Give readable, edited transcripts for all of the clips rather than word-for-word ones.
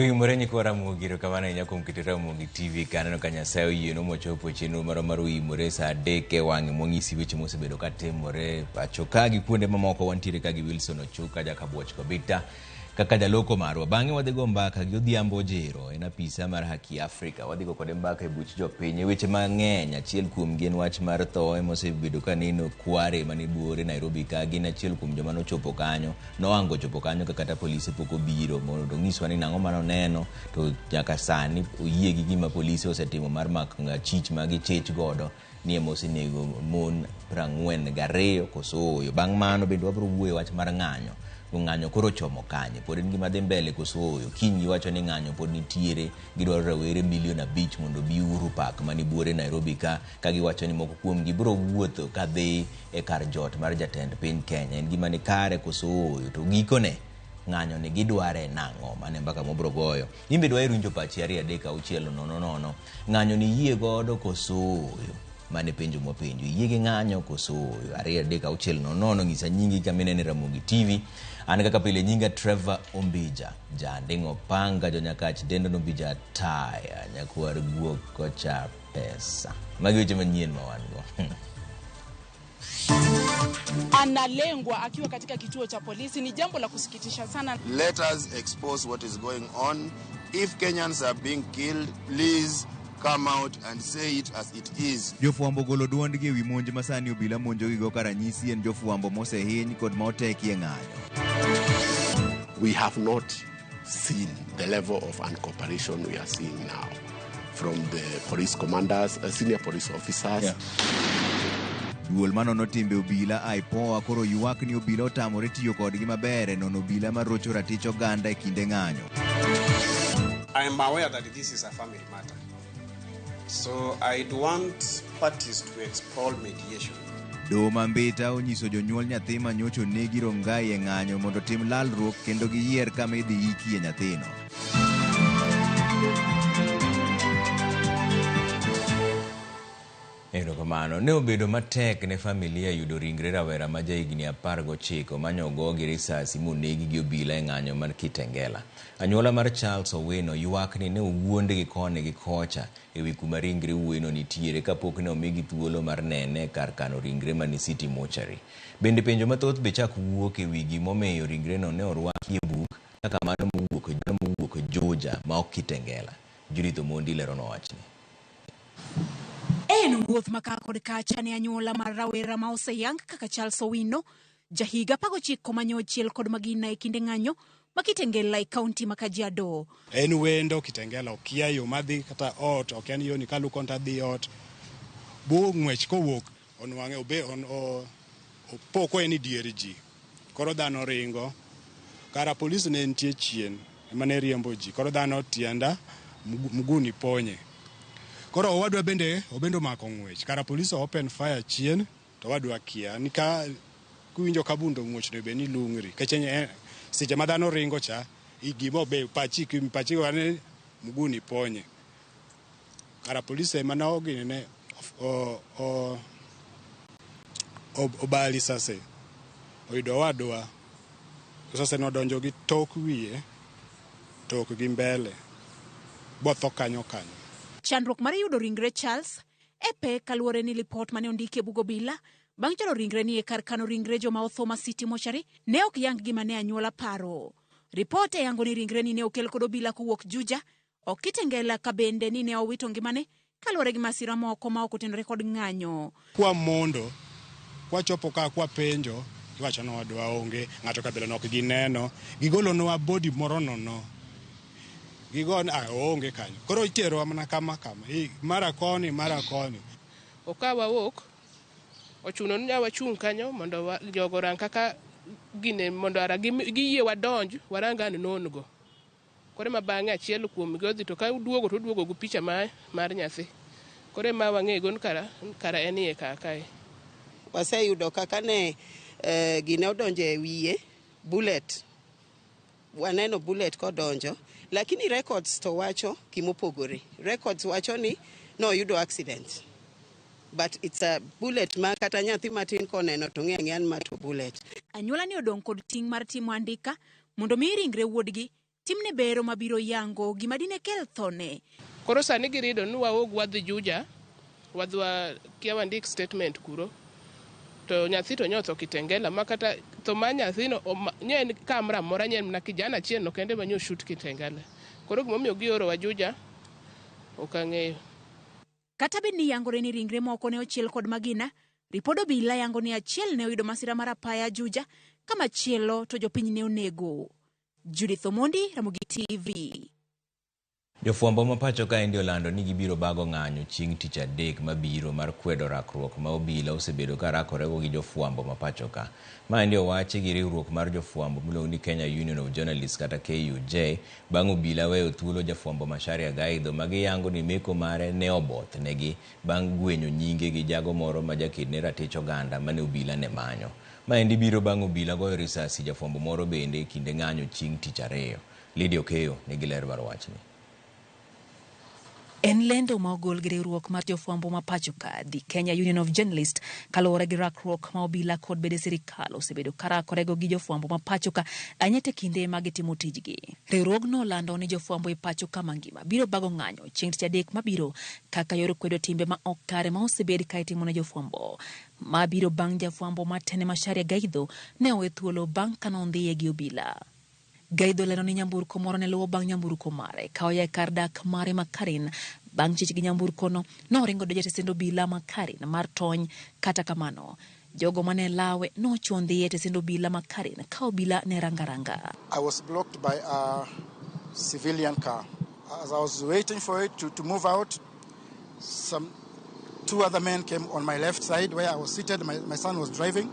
Oimore nyikwa Ramogi kamano nyakom kiti Ramogi TV kaneno ka Nyasaye oyieno mochopo chenro mar Oimore saa 3 wang'e mong'isi weche mosebedo ka timore pacho ka gi kuonde mamoko. Wantiere ka gi Wilson Ochuka Jakabuoch Kobita kaka jaloko marwa. Bang'e wadhi go mbaka gi Odhiambo Jero en apisa mar Haki Afrika. Wadhi go kode mbaka e buch jopiny weche mang'eny. Achiel kuom gin wach mar tho mosebedo ka neno kware mani buore Nairobi ka gin achiel kuom joma nochopo kanyo noango chopo kanyo kata polisi pok obiro mondo nyiswa ni nang'o mano neno to nyaka sani oyie gi gima polisi osetimo mar mak chich magi chich godo ni mosenego mon 42 koso. Bang' mano bende wabro wuoyo wach mar ng'anyo koro chomo kanye pod en gima dhi mbele koso. Kinyi wacho ni ng'anyo pod nitiere gidwaro rawere 5 milion mondo bi Uhuru Park mani buore Nairobi ka giwacho ni moko kuom gibro wuotho ka dhi e kar jot mar jatend piny Kenya. En gima ni kare koso to gikone ng'anyo ni gidware nang'o mane mbaka mobro goyo. Imbe dwa irunjo pachi 2-3-6-0-0 ng'anyo ni yie godo koso mane penjo mopenjo yie gi ng'anyo koso 2-3-6-0 ngisa nyingi kamene ni Ramogi TV. An kaka pile nyinga Trevor Ombija jandingo panga jonyakach dendo Ombija taya nyakwar guok kocha pesa magi weche manyien mawango. Analengwa akiwa katika kituo cha polisi ni jambo la kusikitisha sana. Let us expose what is going on. If Kenyans are being killed, please come out and say it as it is. Jofuambo golo duondgi ewi monj masani obila monjo gigo karanyisi en jofuambo mosehiny kod motekie ng'anyo. We have not seen the level of uncooperation we are seeing now from the police commanders, senior police officers. Duol manono timbe obila aipoa koro ywak ni obila otamore tiyo kodgi maber nono obila marocho ratich oganda e kinde ng'anyo. I am aware that this is a family matter. So I'd want parties to explore mediation. Doma Mbita onyiso jonyuol nyathi manyocho negi Rongai e ng'anyo mondo tim lalruok kendo giyier kama idhi ikie nyathino. Kamano ne obedo matek ne familia yudo ringre rawera ma jahigni 19 manyogo gi risasi monegi gi obila e ng'anyo mar Kitengela. Anyuola mar Charles Owino ywak ni ne owuonde gi kone gi kocha ewi kuma ringre Owino nitiere kapok ne omigi thuolo mar nene kar kano ringre mani City Mortuary. Bende penjo mathoth be chak wuok ewi gimomiyo ringre no ne orwaki e buk kaka mano mowuok Georgia ma ok Kitengela. Judith Omondi lero no wachni. En wuoth maka kod kacha ne anyuola mar rawera ma oseyang kaka Charles Owino jahiga 19 manyochiel kod magina e kinde ng'anyo ma Kitengela e kaunti ma Kajiado. En wendo Kitengela okia yo madhi kata ot ok en yo ni kalu konta dhi ot bo ng'wech kowuok onwang'e obe opoko eni dier ji koro dhano ringo kara polisi ne nitie chien emane riembo ji koro dhano tienda mguni ponye. Koro owadwa bende obendo mako ng'wech kara polisi open fire chien to wadwa kia nika kuwinjo kabundo ng'wech no be ni lungri kechenye seche madhano ringo cha igimo be pachi wane mguni ponye kara polisi mana ogine obali sase oido wadwa sase no donjo gi tok wiye tok gi mbele botho kanyo. Chandruok mar yudo ringre Charles epe kaluore ni lipot mane ondike bugo bila bang' choro ringre ni e kar kano ringre joma otho ma City Mortuary ne ok yang gima ne anyuola paro. Ripot e yango ni ringre ni ne okel kod obila kowuok Juja ok Kitengela ka bende ni ne owito ngimane kaluore gi masira moko ma ok otenore kod ng'anyo. Kwa mondo kwa chopo ka kwa penjo iwacho no wadwa onge ng'ato kabila nok gineno gigolo no body moro no gigon onge kanyo koro itero mana kama mara koni okawa wok ochuno ni wachung kanyo mondo jogo rang kaka gine mondo ara giyie wadonj waranga nongo kore mabang'e achiel kuom godhi to ka duogo gu picha mar nyathi kore ma wang'e gon kara enie kakae waseyudo kaka ne gine odonje wiye bullet waneno bullet kodonjo lakini records to wacho kimopogore. Records wacho ni no yudo accident but it's a bullet ma kata nyathi matin koneno to ng'e an ma to bullet. Anyuola ni odong kod ting' mar timo andika mondo mi ringre wuodgi timne bero mabiro yango gima dine kel thone. Koro sani girido ni wawog wadhi Juja, wadhwa kia wandik statement kuro. To nyathi to nyotho Kitengela makata to ma nyathino nyen kamra mora nyen na kijana chien no kende manyo shoot Kitengela. Koro gimomiyo gioro wa Juja okang'eyo. Kata beni yangore ni ringre moko ne ochiel kod magina, ripodo bila yango ni achiel ne oyudo masira mar apaya Juja, kama chielo to jopiny ne onego. Judith Omondi, Ramogi TV. Jofwambo ma pacho ka endi olando ni gibiro bago ng'anyo chieng' tich adek mabiro mar kwedo rakruok ma obila osebedo ka rakorego gi jofwambo ma pacho ka. Ma endi owachi gi riwruok mar jofwambo miluongo ni Kenya Union of Journalists kata KUJ bang' obila weyo thuolo jafwambo Macharia Gaidho ma giyango ni meko mare ne oboth negi bang' gwenyo nyinge gi jago moro ma jaked ne ratich oganda mane obila ne manyo. Ma endi biro bang' obila goyo risasi jafwambo moro bende kinde ng'anyo chieng' tich ariyo. Lydia Okeyo nigi ler mar wachni. En lendo ma ogol gi riwruok mar jofwambo ma pacho ka the Kenya Union of Journalists kaluwore gi rakruok ma obila kod bede sirikal osebedo karakorego gi jofwambo ma pacho ka anyete kinde ma gitimo tijgi. Riwruogno olando ni jofwambo e pacho ka mangima biro bago ng'anyo chieng' tich adek mabiro kaka yor kwedo timbe ma ok kare ma osebed ka itimo ne jofwambo. Ma biro bang' jafwambo Matene Macharia Gaidho ne owe thuolo bang' kanondhiye gi obila. Gaidho leno ni nyamburko moro ne luwo bang' nyamburko mare ka oya kar dak mare Makarin bang' chich gi nyamburko no noringo doje tesendo obila Makarin mar tony. Kata kamano jogo mane lawe nochuondhiye tesendo obila Makarin ka obila ne rangaranga. I was blocked by a civilian car. As I was waiting for it to move out, two other men came on my left side where I was seated. My son was driving,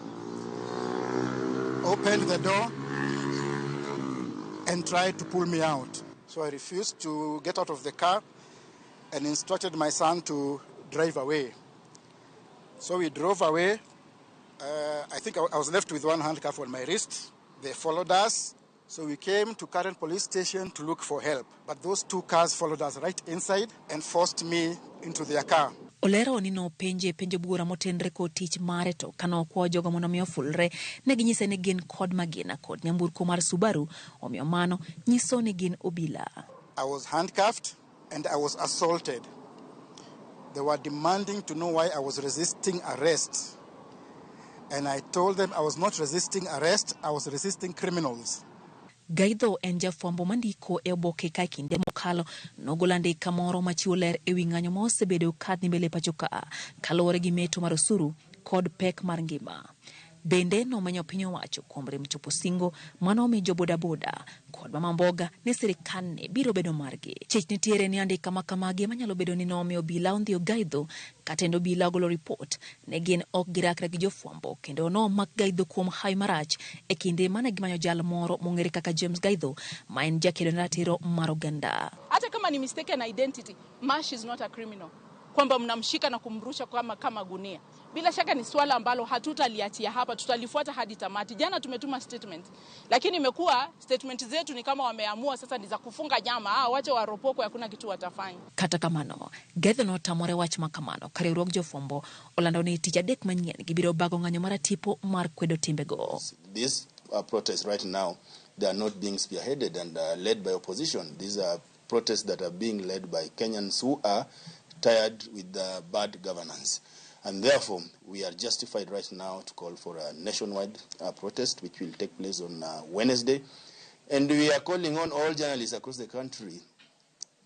opened the door and tried to pull me out. So I refused to get out of the car and instructed my son to drive away. So we drove away. I think I was left with one handcuff on my wrist. They followed us. So we came to Karen police station to look for help. But those two cars followed us right inside and forced me into their car. Olero ni no penjo bura motenre ko tich mare to kano kwa jogo mono miyo fulre ne ginyise ni gin kod magina kod nyamburko mar Subaru omiyo mano nyiso ni gin obila. I was handcuffed and I was assaulted. They were demanding to know why I was resisting arrest. And I told them I was not resisting arrest, I was resisting criminals. Gaidho en jafwambo mandiko e oboke ka kinde mokalo nogolo andika moro machiwo ler e wi ng'anyo ma osebedo kadhi mbele pacho ka kaluwore gi meto mar osuru kod pek mar ngima. Bende nomanyo piny owacho kuom rem chopo singo manomi jo bodaboda kod mamamboga ne sirikal ne biro bedo margi. Chich nitiere ni andika makamagi manyalo bedo ni nomiyo obila ondhiyo Gaidho katendo obila ogolo report ne gin ok girakre gi jofwambo kendo nomak Gaidho kuom hawi marach e kinde mane gimanyo jal moro mong'ere kaka James Gaidho ma en jakedo ne ratiro mar oganda. Hata kama ni mistaken identity, Mash is not a criminal. Kwamba mnamshika na kumrusha kama gunia. Bila shaka ni swala ambalo hatutaliachia hapa, tutalifuata hadi tamati. Jana tumetuma statement, lakini imekuwa statement zetu ni kama wameamua sasa ni za kufunga nyama, wache waropoko hakuna kitu watafanya. Kata kamano, Gaidho no tamore wach makamano, kariwruok jofwambo olando ni tich adek manyien gibiro bago ng'anyo mar tipo mar kwedo timbego. These protests right now, they are not being spearheaded and led by opposition. These are protests that are being led by Kenyans who are tired with the bad governance. And therefore, we are justified right now to call for a nationwide protest, which will take place on Wednesday. And we are calling on all journalists across the country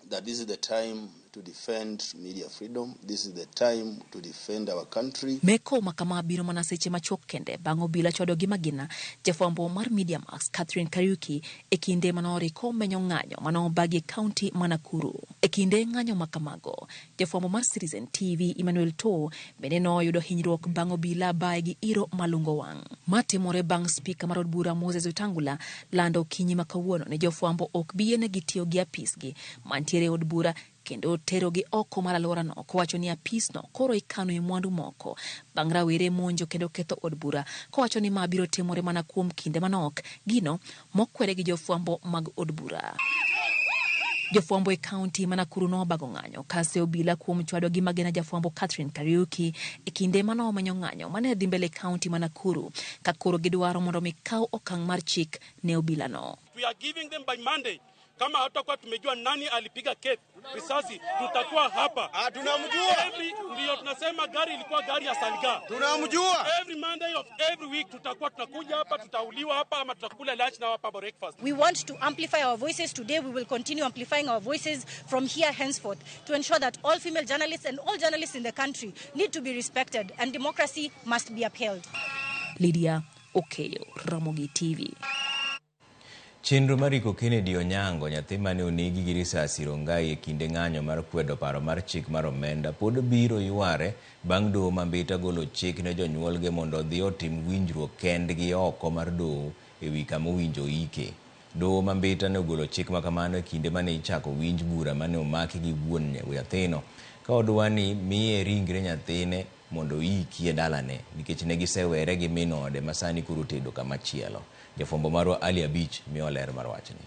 that this is the time to defend media freedom. This is the time to defend our country. Meko makama biro mana seche machuok kende bang' obila chodo gi magina jafwambo mar Media Max Catherine Kariuki e kinde manoriko menyo ng'anyo manobagi county Manakuru. E kinde ng'anyo makamago jafwambo mar Citizen TV Emmanuel To bende noyudo hinyruok bang' obila bae gi iro malungo wang'. Matimore bang' speaker mar od bura Moses Wetangula lando kinyi makawuono ne jofwambo ok biene gitiyo gi apisgi mantiere od bura kendo tero gi oko mar alwora no kowacho ni apis no koro ikano e mwandu moko bang' rawere monjo kendo ketho od bura kowacho ni ma biro timore mana kuom kinde manok gino mokwere gi jofwambo mag od bura. Jofwambo e county Manakuru no bago ng'anyo kase obila kuom chwado gi magena jafwambo Catherine Kariuki e kinde mano manyo ng'anyo mane dhi mbele county Manakuru ka koro gidwaro mondo mikaw okang' mar chik ne obila no. We are giving them by Monday Kama hatakuwa tumejua nani alipiga Kate risasi, tutakuwa hapa. Tunamjua. Ndio tunasema gari ilikuwa gari ya Salga. Tunamjua. Every Monday of every week tutakuwa tunakuja hapa, tutauliwa hapa ama tutakula lunch na hapa breakfast. We want to amplify our voices. Today we will continue amplifying our voices from here henceforth to ensure that all female journalists and all journalists in the country need to be respected and democracy must be upheld. Lydia Okeyo, Ramogi TV. Chenro mariko Kennedy Onyango, nyathi mane onegi gi risasi Rongai e kinde ng'anyo mar kwedo paro mar chik mar omenda, pod biro yware bang' doho mambita golo chik ne jonyuolge mondo odhi otim winjruok kendgi oko mar doho e wi kama owinjo ike. Doho mambita ne ogolo chik ma kamano e kinde mane ichako winj bura mane omaki gi wuon nyathino, ka odwa ni miye ringre nyathine mondo iki e dalane nikech ne gisewere gi min ode ma sani koro tedo kamachielo. Jafwambo marwa Ali Abich miyo ler mar wachni.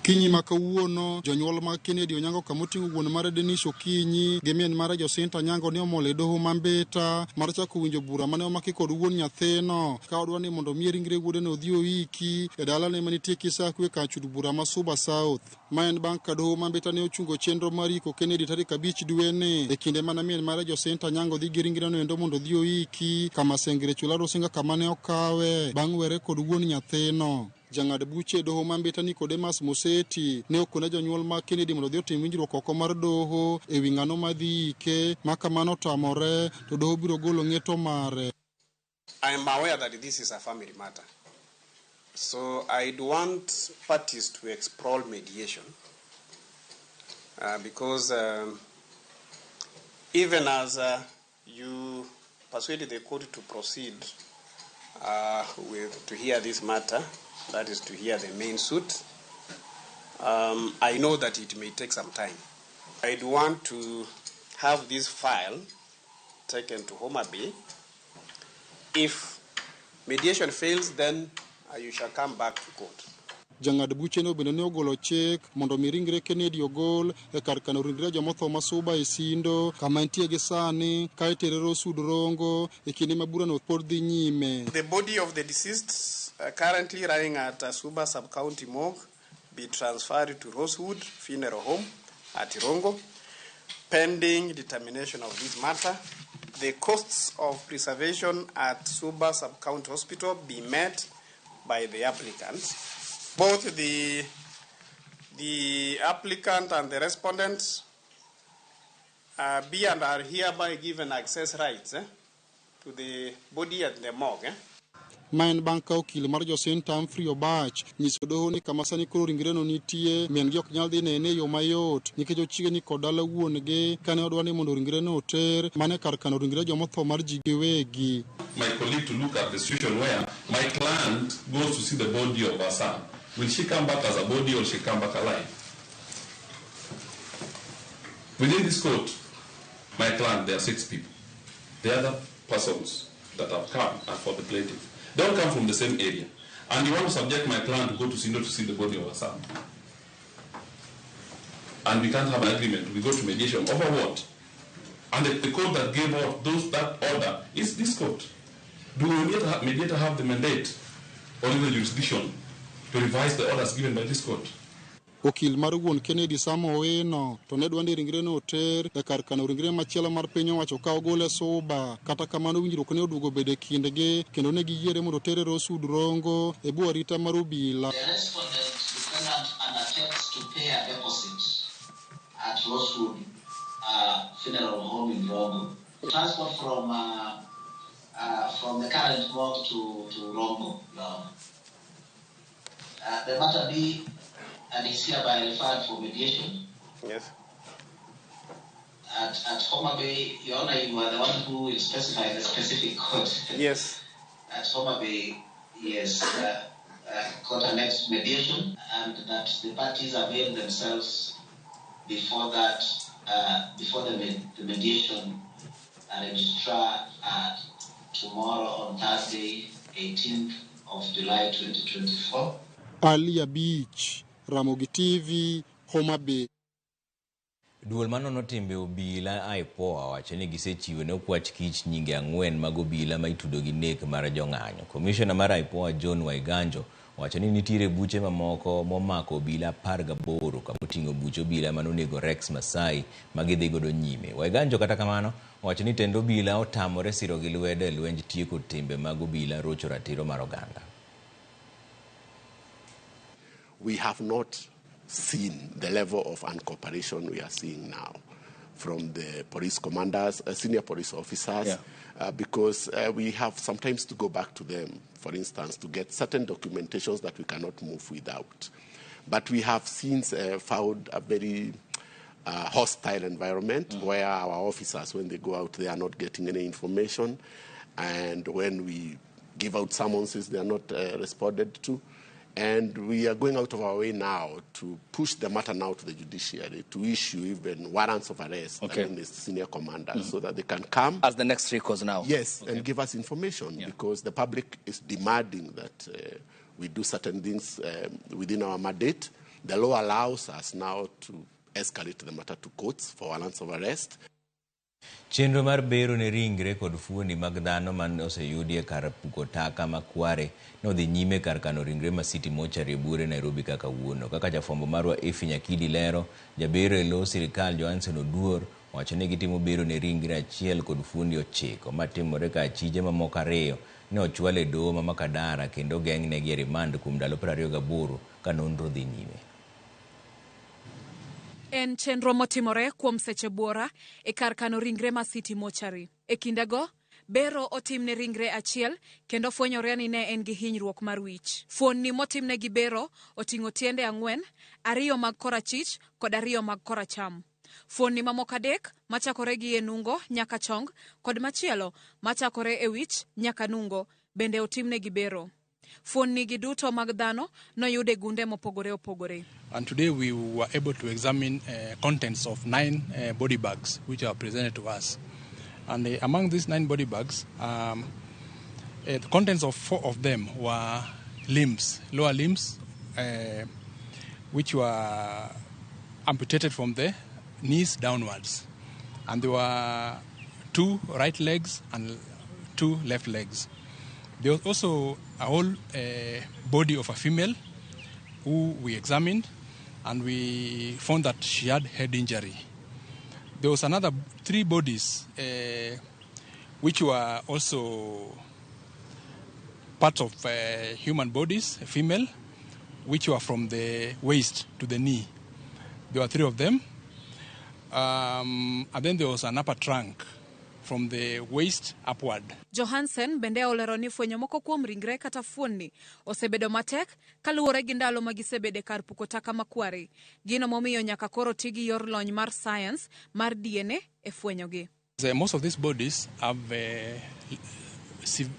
Kinyi makawuono jonyuol mag Kennedy Onyango kamotingo wuon mare Denis Okinyi gi min mare Jacinta Onyango ne omole doho mambita mar chako winjo bura mane omaki kod wuon nyathino ka odwa ni mondo miye ringre wuode no odhi oiki e dalane manitie Kisakwe Kachud bura ma Suba South. Ma en bang' ka doho mambita ne ochungo chenro mar iko Kennedy tarik 5 dwene e kinde mana min mare Jacinta Onyango dhi gi ringre no endo mondo odhi oiki kama Sengre Chularo Singa kama ne okawe bang' were kod wuon nyathino. Jang'ad buche doho mambita Nicodemus Moseti ne okone jonyuol mag Kennedy mondo odhi otim winjruok oko mar doho e wi ng'ano madhi ike ma kamano tamore to doho biro golo ng'eto mare. I am aware that this is a family matter. So I'd want parties to explore mediation because even as you persuaded the court to proceed to hear this matter, that is to hear the main suit, I know that it may take some time. I'd want to have this file taken to Homa Bay. If mediation fails, then you shall come back to court. Jang'ad buche no bende ne ogolo chik mondo mi ringre Kennedy ogol e kar kano ringre jomotho ma Suba e Sindo kama entie gi sani ka iterero Sud Rongo e kinde ma bura no pod dhi nyime. The body of the deceased currently lying at Suba Sub-County Morgue be transferred to Rosewood Funeral Home at Rongo pending determination of this matter. The costs of preservation at Suba Sub-County Hospital be met by the applicant. Both the applicant and the respondent be and are hereby given access rights to the body at the morgue. Main banka okil mar Jacinta Humphrey Obach nyiso doho ni kama sani koro ringre no nitie men gi ok nyal dhi nene yo mayot nikech ochige ni kod dala wuongi kane odwa ni mondo ringre no oter mane kar kano ringre jomotho mar ji giwegi. My colleague to look at the situation where my client goes to see the body of her son. Will she come back as a body or she come back alive? Within this court, my client, there are 6 people. The other persons that have come are for the plaintiff. They all come from the same area. And you want to subject my client to go to Sindo to see the body of her son. And we can't have an agreement. We go to mediation. Over what? And the court that gave out that order is this court. Do the mediator have the mandate or the jurisdiction to revise the orders given by this court? Okil mar wuon Kennedy Samo Owino to ne dwa ni ringre no oter e kar kano ringre machielo mar piny owacho ka ogole Suba. Kata kamano winjruok ne oduogo bede kindgi kendo ne giyiere mondo otere Rosewood Rongo e bwo arita mar obila. The respondent defendant undertakes to pay a deposit at Rosewood Funeral Home in Rongo. Transport from the current morgue to Rongo. The matter be and is hereby referred for mediation. Yes. At Homa Bay, Your Honor, you are the one who is specifying the specific court. Yes. At Homa Bay, yes, court annexed mediation, and that the parties avail themselves before that, before the mediation registrar tomorrow on Thursday, 18th of July 2024. Alia Beach, Ramogi TV, Homa Bay. Duol manono timbe obila aipoa wacho ni gisechiwo ne okwach kich nyinge 4 mag obila ma itudo gi nek mar jong'anyo. Commissioner mar aipoa John Waiganjo Owacho ni nitiere buche mamoko momako obila 18 ka moting'o buche obila manonego Rex Masai magidhi godo nyime. Waiganjo kata kamano owacho ni tend obila otamore siro gi lwedo e lwenj tieko timbe mag obila rocho ratiro mar oganda. We have not seen the level of uncooperation we are seeing now from the police commanders, senior police officers, because we have sometimes to go back to them, for instance, to get certain documentations that we cannot move without. But we have since found a very hostile environment where our officers, when they go out, they are not getting any information. And when we give out summonses, they are not responded to. And we are going out of our way now to push the matter now to the judiciary to issue even warrants of arrest against the senior commanders so that they can come. As the next recourse now. Yes, and give us information because the public is demanding that we do certain things within our mandate. The law allows us now to escalate the matter to courts for warrants of arrest. Chenro mar bero ne ringre kod fuoni mag dhano man oseyudi e kar puko taka makware no dhi nyime kar kano ringre ma City Mortuary Bure Nairobi kaka wuono. Kaka jafwambo marwa Efi Nyakidi lero, jabero e lo sirikal Johansen Oduor wacho ni gitimo bero ne ringre achiel kod fuondi 9 matimore ka achije mamoko 2 ne ochwal e doho ma Makadara kendo geng'negi e remand kuom ndalo 28 ka nonro dhi nyime. En chenro motimore kuom seche buora e kar kano ringre ma City Mortuary. E kindego, bero otimne ringre achiel kendo fwenyore ni ne en gi hinyruok mar wich. Fuonni motimne gi bero oting'o tiende 4, 2 mag korachich kod 2 mag koracham. Fuonni mamoko 3 machakore gi e nungo nyaka chong kod machielo machakore e wich nyaka nungo bende otimne gi bero. Fuonni gi duto mag dhano noyude gunde mopogore opogore. And today we were able to examine contents of 9 body bags which are presented to us. And among these 9 body bags, the contents of 4 of them were limbs, lower limbs, which were amputated from the knees downwards. And there were 2 right legs and 2 left legs. There was also a whole body of a female who we examined, and we found that she had head injury. There was another 3 bodies which were also part of human bodies, a female, which were from the waist to the knee. There were 3 of them. And then there was an upper trunk from the waist upward. Johansen bende olero ni fwenyo moko kuom ringre kata fuonni osebedo matek kaluwore gi ndalo magisebede kar puko taka makware. Gino momiyo nyaka koro tigi yor lony mar science mar DNA e fwenyogi. Most of these bodies have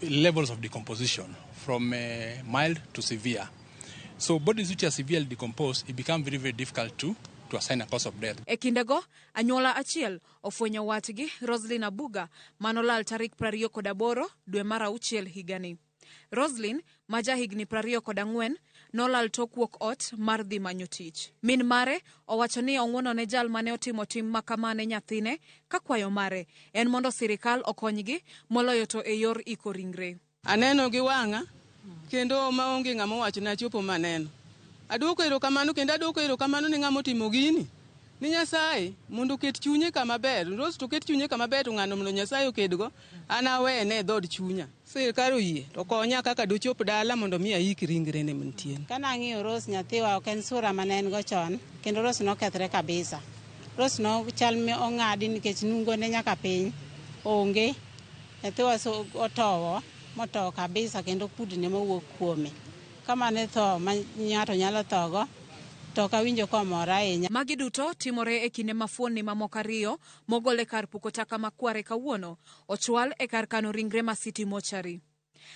levels of decomposition from mild to severe. So bodies which are severely decomposed, it becomes very, very difficult to assign a cause of death. E kindego, anyuola achiel ofwenyo watgi Roslyn Abuga manolal tarik 28 dwe mar 6 higani. Roslyn, ma jahigni 24, nolal tok wuok ot mar dhi manyo tich. Min mare owacho ni ong'wono ne jal mane otimo tim makamane nyathine ka kwayo mare en mondo sirikal okonygi moloyo to e yor iko ringre. Aneno gi wang'a kendo maonge ng'ama wacho na chopo maneno. Aduoko erokamano kendo aduoko erokamano ne ng'ama otimo gini. Ni Nyasaye mondo ket chunye kama ber. Ros to ket chunye kama ber to ng'ano mondo Nyasaye okedgo an awene dhod chunya. Sirikal oyie to konya kaka dochop dala mondo mi ayik ringre ne mantien. Kana ng'iyo Ros nyathiwa ok en sura mane en go chon kendo Ros nokethre kabisa. Ros no chal me ong'adi nikech nungo ne nyaka piny onge. Nyathiwa so otowo motowo kabisa kendo kudni mowuok kuome. Kama ne tho ma ng'ato nyalo thogo to kawinjo komora ahinya. Magi duto timore e kinde ma fuonni mamoko 2 mogole kar puko taka makware kawuono ochwal e kar kano ringre ma City Mortuary.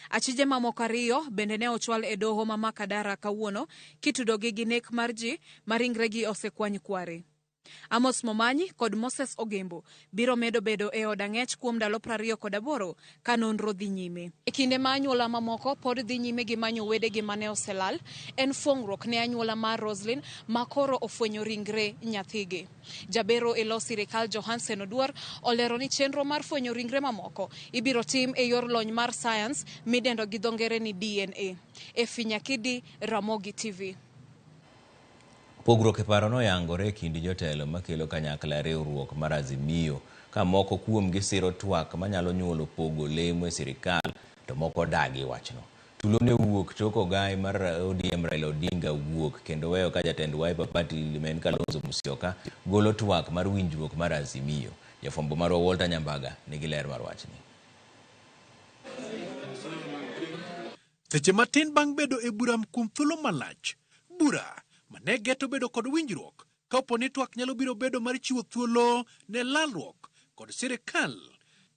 Achije mamoko 2 bende ne ochwal e doho ma Makadara kawuono kitudogi gi nek mar ji ma ringregi osekwany kware. Amos Momanyi kod Moses Ogembo biro medo bedo e od ang'ech kuom ndalo 28 ka nonro dhi nyime. E kinde ma anyuola mamoko pod dhi nyime gi manyo wedegi mane oselal, en fuong'ruok ne anyuola mar Roslyn ma koro ofwenyo ringre nyathigi. Jabero e lo sirikal Johansen Oduor olero ni chenro mar fwenyo ringre mamoko ibiro tim e yor lony mar science midendo gi dho ngere ni DNA. E Finyakidi, Ramogi TV. Pogruok e paro noyangore e kind jotelo makelo kanyakla riwruok mar Azimio ka moko kuomgi siro twak manyalo nyuolo pogo lemo e sirikal to moko dagi wachno. Tulo ne wuok tok ogai mar ODM Raila Odinga wuok kendo weyo ka jatend Wiper Party men Kalonzo Musyoka golo twak mar winjruok mar Azimio. Jafwambo marwa Walter Nyambaga nigi ler mar wachni. Seche matin bang' bedo e bura kuom thuolo malach, bura mane geto bedo kod winjruok ka opo ni twak nyalo biro bedo mar chiwo thuolo ne lalruok kod sirikal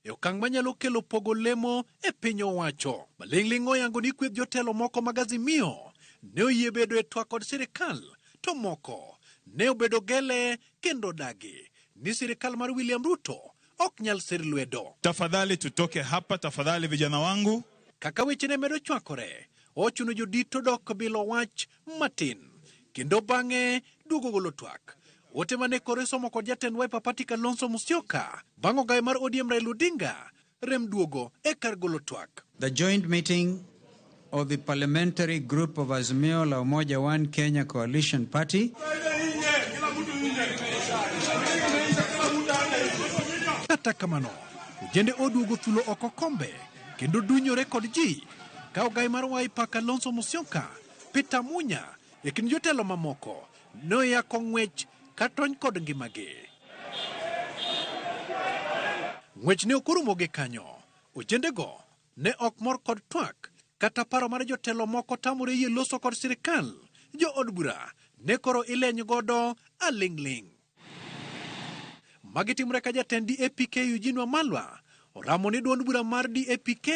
e okang' manyalo kelo pogo lemo e piny owacho. Maling'ling' oyango ni kweth jotelo moko mag Azimio ne oyie bedo e twak kod sirikal, to moko ne obedo gele kendo dagi ni sirikal mar William Ruto ok nyal sir lwedo. Tafadhali tutoke hapa, tafadhali vijana wangu. Kaka weche ne medo chwakore, ochuno jodito dok bilo wach matin kendo bang'e duogo golo twak. Wote mane kore somo kod jatend Wiper Party Kalonzo Musyoka bang' ogai mar ODM Raila Odinga rem duogo e kar golo twak. The joint meeting of the parliamentary group of Azimio la Umoja One Kenya Coalition Party kata kamano ujende oduogo thulo oko kombe kendo dunyore kod ji ka ogai mar Wiper Kalonzo Musyoka Peter Munya e kind jotelo mamoko noyako ng'wech katony kod ngimagi. Ng'wech ne okurumo gi kanyo. Ojendego ne ok mor kod twak kata paro mar jotelo moko tamore yie loso kod sirikal. Jo od bura ne koro ileny godo aling'ling'. Magitimre ka jatend DAPK Eugene Wamalwa oramo ni duond bura mar DAPK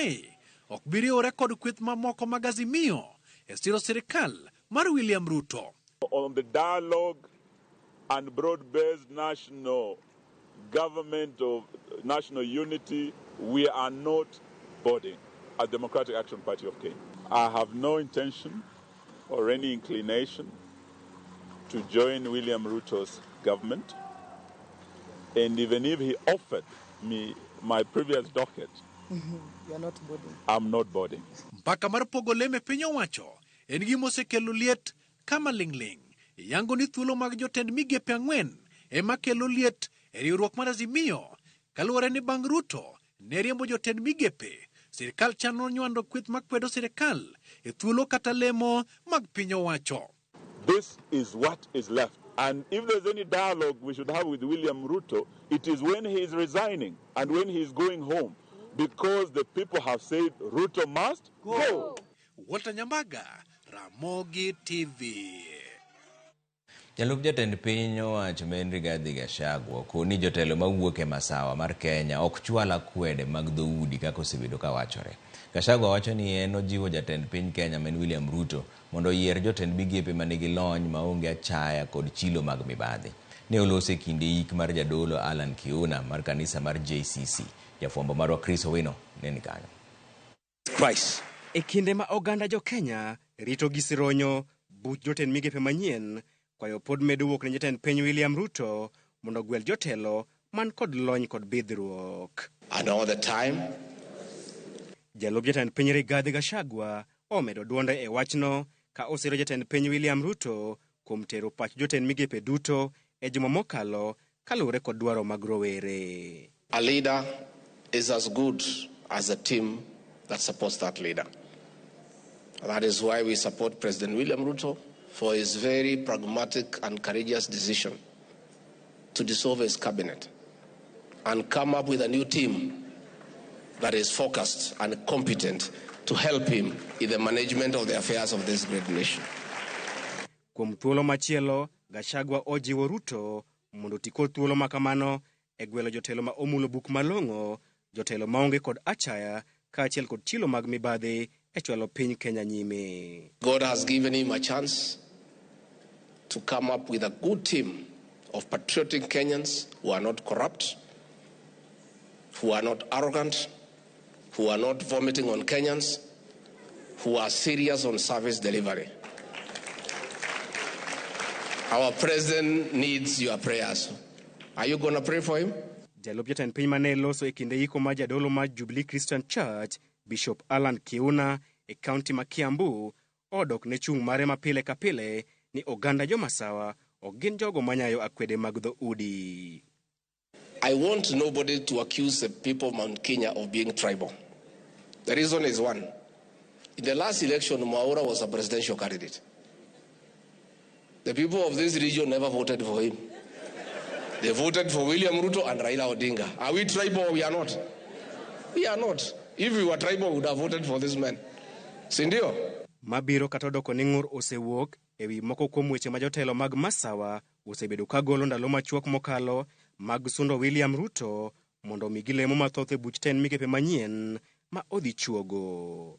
ok biriwore kod kweth mamoko mag Azimio e siro sirikal mar William Ruto. On the dialogue and broad-based national government of national unity, we are not boarding a Democratic Action Party of Kenya. I have no intention or any inclination to join William Ruto's government. And even if he offered me my previous docket, you are not boarding. I'm not boarding. Mpaka mar pogo leme piny owacho en gima osekelo liet kama ling'ling'. Yango ni thuolo mag jotend migepe 4 ema kelo liet e riwruok mar Azimio kaluwore ni bang' Ruto ne riembo jotend migepe. Sirikal chano nywando kweth makwedo sirikal e thuolo kata lemo mag piny owacho. This is what is left. And if there's any dialogue we should have with William Ruto, it is when he is resigning and when he is going home, because the people have said Ruto must go. Walter Nyambaga, Ramogi TV. Jalup jatend piny owacho men Rigathi Gachagua koni jotelo mawuok e masawa mar Kenya ok chwala kwede mag dhoudi kaka osebedo ka wachore. Gachagua wacho ni en ojiwo jatend piny Kenya men William Ruto mondo yier jotend migepe manigi lony maonge achaya kod chilo mag mibadhi. Ne olose kinde ik mar jadolo Alan Kiuna mar kanisa mar JCC. Jafwambo marwa Chris Owino ne ni kanyo. Christ. E kinde ma oganda jo Kenya rito gi sironyo buch jotend migepe manyien, kwayo pod medo wuok ne jatend piny William Ruto mondo gwel jotelo man kod lony kod bidhruok. And all the time, Jalup jatend piny Rigathi Gachagua omedo duonde e wachno ka osiro jatend piny William Ruto kuom tero pach jotend migepe duto e juma mokalo kaluwore kod dwaro mag rowere. A leader is as good as a team that supports that leader. That is why we support President William Ruto for his very pragmatic and courageous decision to dissolve his cabinet and come up with a new team that is focused and competent to help him in the management of the affairs of this great nation. Kuom thuolo machielo, Gachagua ojiwo Ruto mondo tiko thuolo makamano e gwelo jotelo ma omulo buk malong'o, jotelo maonge kod achaya kaachiel kod chilo mag mibadhi e chwalo piny Kenya nyime. God has given him a chance to come up with a good team of patriotic Kenyans who are not corrupt, who are not arrogant, who are not vomiting on Kenyans, who are serious on service delivery. Our president needs your prayers. Are you going to pray for him? Jalup jatend piny mane loso e kinde yiko ma jadolo ma Jubilee Christian Church, Bishop Alan Kiuna, e kaunti ma Kiambu, odok ne chung' mare ma pile ka pile ni oganda jomasawa ok gin jogo manyayo akwede mag dho udi. I want nobody to accuse the people of Mount Kenya of being tribal. The reason is one. In the last election, Mwaura was a presidential candidate. The people of this region never voted for him. They voted for William Ruto and Raila Odinga. Are we tribal or we are not? We are not. If we were tribal, we would have voted for this man. Sindio? Mabiro katodoko ningur osewuok ewi moko kuom weche ma jotelo mag Masawa osebedo ka golo ndalo machuok mokalo mag sundo William Ruto mondo migi lemo mathoth e buch ten migepe manyien ma odhi chuogo.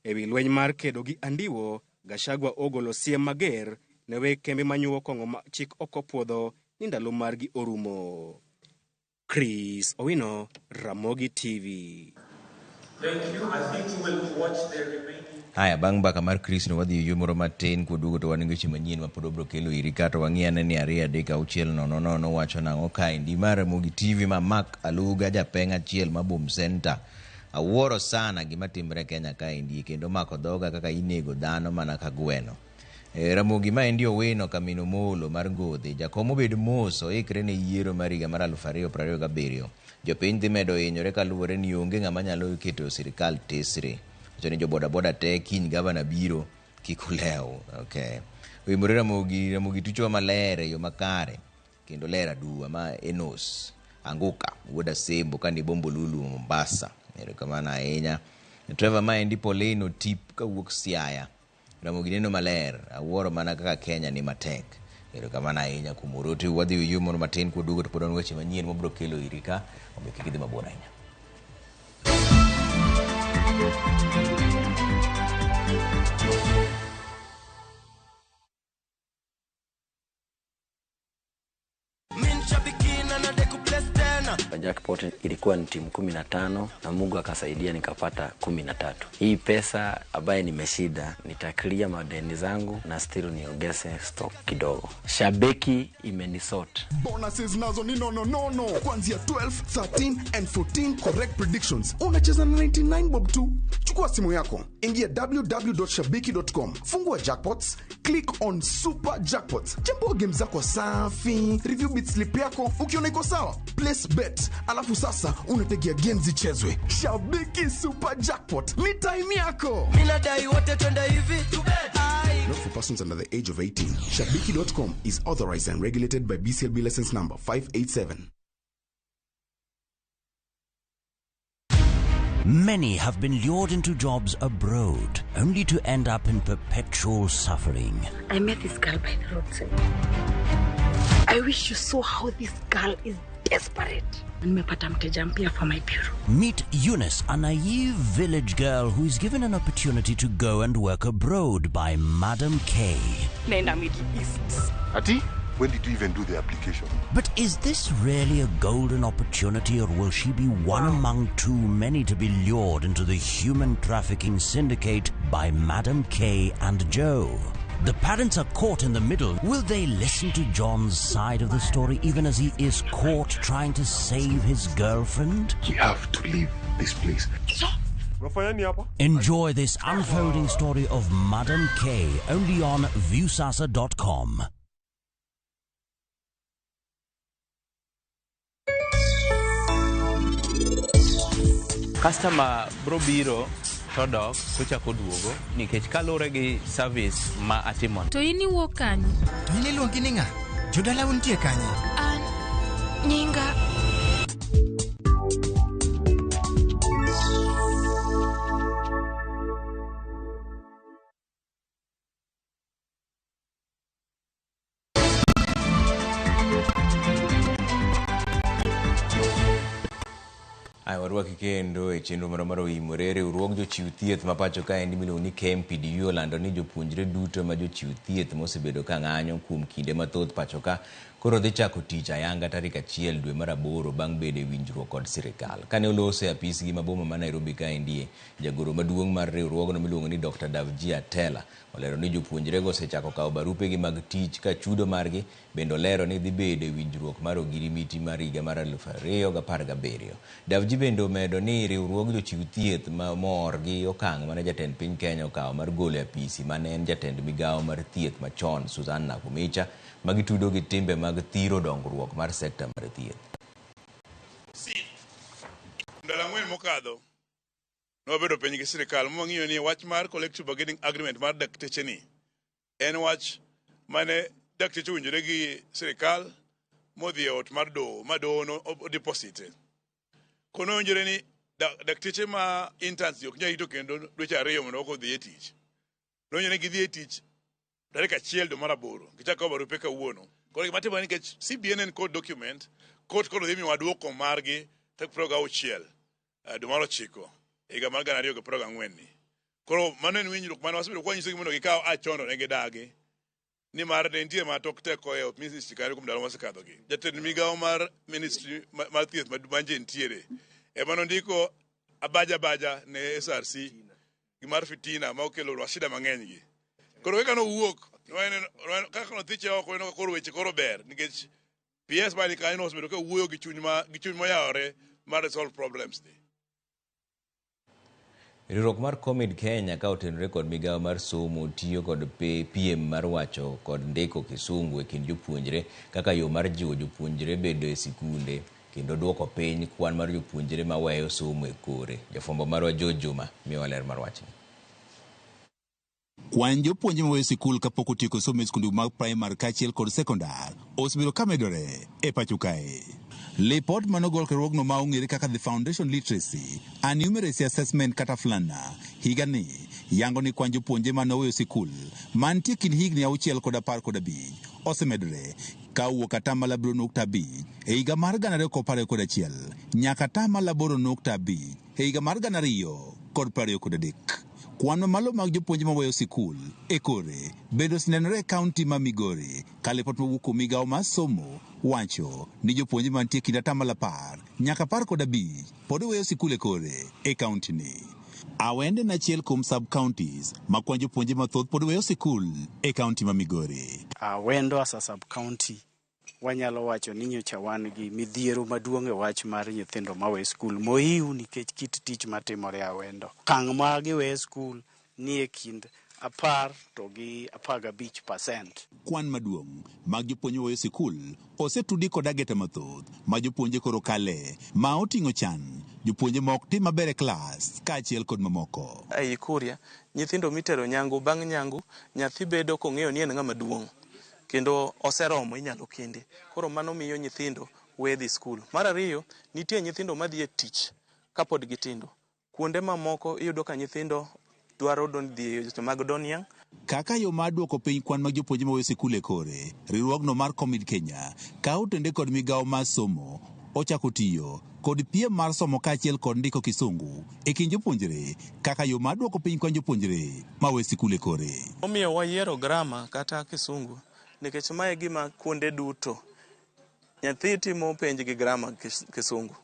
Ewi lweny mar kedo gi andiwo, Gachagua ogolo siem mager ne weg kembe manyuo kong'o ma chik okopuodho ni ndalo margi orumo. Chris Owino, Ramogi TV. Thank you. I think we will watch the remaining. Haya, bang' mbaka mar Chris no wadhi yumoro matin kudugo to wan weche manyien ma pod obro kelo iri kato wang'iane ni 2:6 wacho nang'o kaendi mar Ramogi TV ma Mark Aluga japeng' achiel ma Boom Center. Awuoro sana gima timre Kenya kaendi kendo mako dhoga kaka inego dhano mana ka gweno. Ramogi ma endi owino kamino molo mar ngodhe jakom obed moso ikre ne yiero mar higa mar 2027. Jopiny dhi medo hinyore kaluwore ni onge ng'ama nyalo keto sirikal tesre. Joni jo boda te kiny gavana biro kikulew. Okay. Oimore Ramogi tucho malere yo makare kendo lera duwa ma Enos Anguka wuoda Sembo kani bombo lulu Mombasa. Erokamano ahinya. Trevor ma endi Poleno tip kawuok Siaya. Ramogi neno maler awuoro mana kaka Kenya ni matek. Erokamano ahinya kumorote wadhi yumoro matin kudugo to podon weche manyien mobro kelo iri ka omiyo kik idhi mabor ahinya. Jackpot ilikuwa ni timu 15 na Mungu akasaidia nikapata 13. Hii pesa ambaye nimeshida nitaklia madeni zangu na still niongeze stock kidogo. Shabiki imenisort. Bonuses nazo ni no. Kuanzia 12, 13 and 14 correct predictions. Unacheza na 99 bob tu. Chukua simu yako, ingia www.shabiki.com. Fungua jackpots, click on super jackpots. Chambua game zako safi, review bit slip yako, ukiona iko sawa, place bet. Alafu sasa unategea games zichezwe. Shabiki super jackpot ni time yako. Mina dai wote twenda hivi to bet. Not for persons under the age of 18. Shabiki.com is authorized and regulated by BCLB license number 587. Many have been lured into jobs abroad, only to end up in perpetual suffering. I met this girl by the roadside. I wish you saw how this girl is desperate. Nimepata mteja mpya for my bureau. Meet Eunice, a naive village girl who is given an opportunity to go and work abroad by Madam K. Nenda Middle East. Ati? When did you even do the application? But is this really a golden opportunity, or will she be one among too many to be lured into the human trafficking syndicate by Madam K and Joe? The parents are caught in the middle. Will they listen to John's side of the story even as he is caught trying to save his girlfriend? We have to leave this place. Enjoy this unfolding story of Madam K only on viewsasa.com. Customer bro biro todok sochako duogo nikech kalure gi service ma atimon. To ini wuok kanye? To ini luongi ni ng'a? Jodala untie kanye? An nyinga. Warwaki kendo e chenro mar Oimore riwruog jochiw thieth ma pacho ka endi miluongo ni KMPDU olando ni jopuonjre duto ma jochiw thieth mosebedo ka ng'anyo kuom kinde mathoth pacho ka koro dhi chako tich ayanga tarik 1 dwe mar 8 bang' bedo e winjruok kod sirikal. Kane olose e apisgi maboma ma Nairobi kaendie, jagoro maduong' mar riwruogno miluongo ni Dr. Davji Atela olero ni jopuonjrego osechako kawo barupegi mag tich ka chudo margi bende olero ni dhi bedo e winjruok mar ogirimiti mar higa mar 2017. Davji bende omedo ni riwruog jochiw thieth ma mor gi okang' mane jatend piny Kenya okawo mar golo e apisi mane en jatend migawo mar thieth machon Susan Nakumicha magitudo gi timbe mag thiro dongruok mar sekta mar thieth. Ndalo 4 mokadho nobedo piny gi sirikal mong'iyo ni wach mar collective bargaining agreement mar dakteche ni en wach mane dakteche winjore gi sirikal modhi e ot mar doho ma doho no deposit. Kono winjore ni dakteche ma interns ok nyalo rito kendo dweche 2 mondo ok odhi e tich. Nonyo ne gidhi e tich tarik 1 dwe mar 8 gichako barupe kawuono. Koro gima timore nikech CBN code document court koro dhi miwa duoko margi tarik 26 dwe mar 9 higa mar 2014 ni. Koro mano en winjruok mane wasebedo kwanyiso gi mondo gikaw achondo ne gidagi ni mar ne nitie matok teko e ministry kare kuom ndalo mosekadho gi. Jatend migawo mar ministry mar thieth manje ntiere ema nondiko abaja ne SRC gi mar fitina ma okelo rwashida mang'eny gi. Koro kaka nowuok kaka nothiche oko eno koro weche koro ber nikech PS bani kanyo osebedo ka wuoyo gi chuny moyawore mar resolve problems ni. Riwruok mar Comid Kenya ka otenore kod migawo mar somo tiyo kod piem mar wacho kod ndiko kisungu e kind jopuonjre kaka yo mar jiwo jopuonjre bedo e sikunde kendo duoko piny kwan mar jopuonjre ma weyo somo e kore. Jafwambo marwa Jojuma miyo ler mar wachni. Kwan jopuonje ma weyo sikul kapok otieko somo e skunde mag primary kaachiel kod sekondar osebedo ka medore e pacho kae. Lipot manogol riwruogno ma ong'ere kaka The Foundation Literacy and Numeracy Assessment kata FLANA higani yango ni kwan jopuonje ma noweyo sikul mantie kind higni 6 kod 15 osemedore ka wuok atamalo 7.5 e higa mar 2021 nyaka atamalo 8.5 e higa mar 2023. Kwan mamalo mag jopuonje ma weyo sikul e kore bende osenenore e kaunti ma Migori ka lipot mowuok kuom migawo mar somo wacho ni jopuonje mantie kind atamalo 10 nyaka 15 pod weyo sikul e kore e kaunti ni. Awende na achiel kuom sub-counties ma kwan jopuonje mathoth pod weyo sikul e kaunti ma Migori. Awendo asa sub-county wanyalo wacho ni nyocha wan gi midhiero maduong' e wach mar nyithindo maweyo skul mohiu nikech kit tich matimore Awendo. Kang' ma giweyo skul ni e kind 10 to gi 15%. Kwan maduong' mag jopuonje weyo sikul osetudi kod ageta mathoth ma jopuonje koro kale ma oting'o chan jopuonje ma ok tim maber e klas kaachiel kod mamoko. Ei Kuria nyithindo mitero nyangu bang' nyangu nyathi bedo kong'eyo ni en ng'ama duong' kendo oseromo inyalo kende. Koro mano miyo nyithindo we dhi skul. Mar ariyo, nitie nyithindo madhi e tich kapod gitindo. Kuonde mamoko iyudo ka nyithindo dwaro dhi mag doniang. Kaka yo mar duoko piny kwan mag jopuonje ma weyo sikul e kore, riwruogno mar Comid Kenya ka otende kod migawo mar somo ochako tiyo kod piem mar somo kaachiel kod ndiko kisungu e kind jopuonjre kaka yo mar duoko piny kwan jopuonjre ma weyo sikul e kore. Omiyo wayiero grama kata kisungu nikech mae gima kuonde duto nyathi timo penj gi grama kisungu,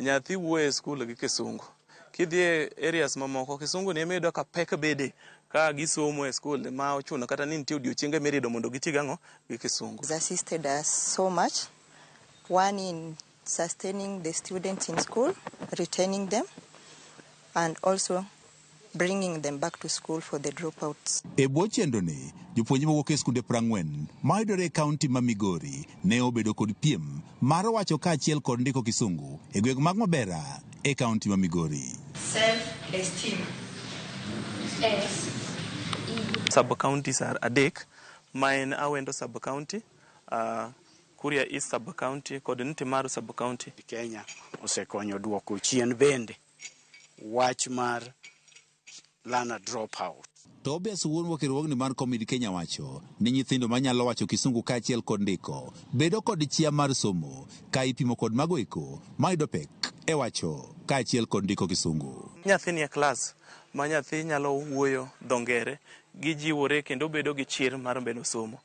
nyathi wuoyo e skul gi kisungu. Kidhi e areas mamoko kisungu ni emiyo ka pek bede ka gisomo e skul ma ochuno kata ni nitie odiochienge mirido mondo giti ang'o gi kisungu. Has assisted us so much, one in sustaining the students in school, retaining them, and also bringing them back to school for the dropouts. E bwo chenro ni jopuonje mawuok e skunde 40 mayudore e kaunti ma Migori ne obedo kod piem mar wacho kaachiel kod ndiko kisungu e gweng' mag Mabera e kaunti ma Migori. Self-esteem. Sub-counties are adek ma en Awendo sub-county, Kuria East sub-county kod Ntimaru sub-county. Kenya osekonyo duoko chien bende wach mar lana dropout. Tobias wuon riwruogni mar Comid Kenya wacho ni nyithindo manyalo wacho kisungu kaachiel kod ndiko bedo kod chia mar somo ka ipimo kod mago eko mayudo pek e wacho kaachiel kod ndiko kisungu. Nyathi ni e klas ma nyathi nyalo wuoyo dho ngere gijiwore kendo bedo gi chir mar bedo somo.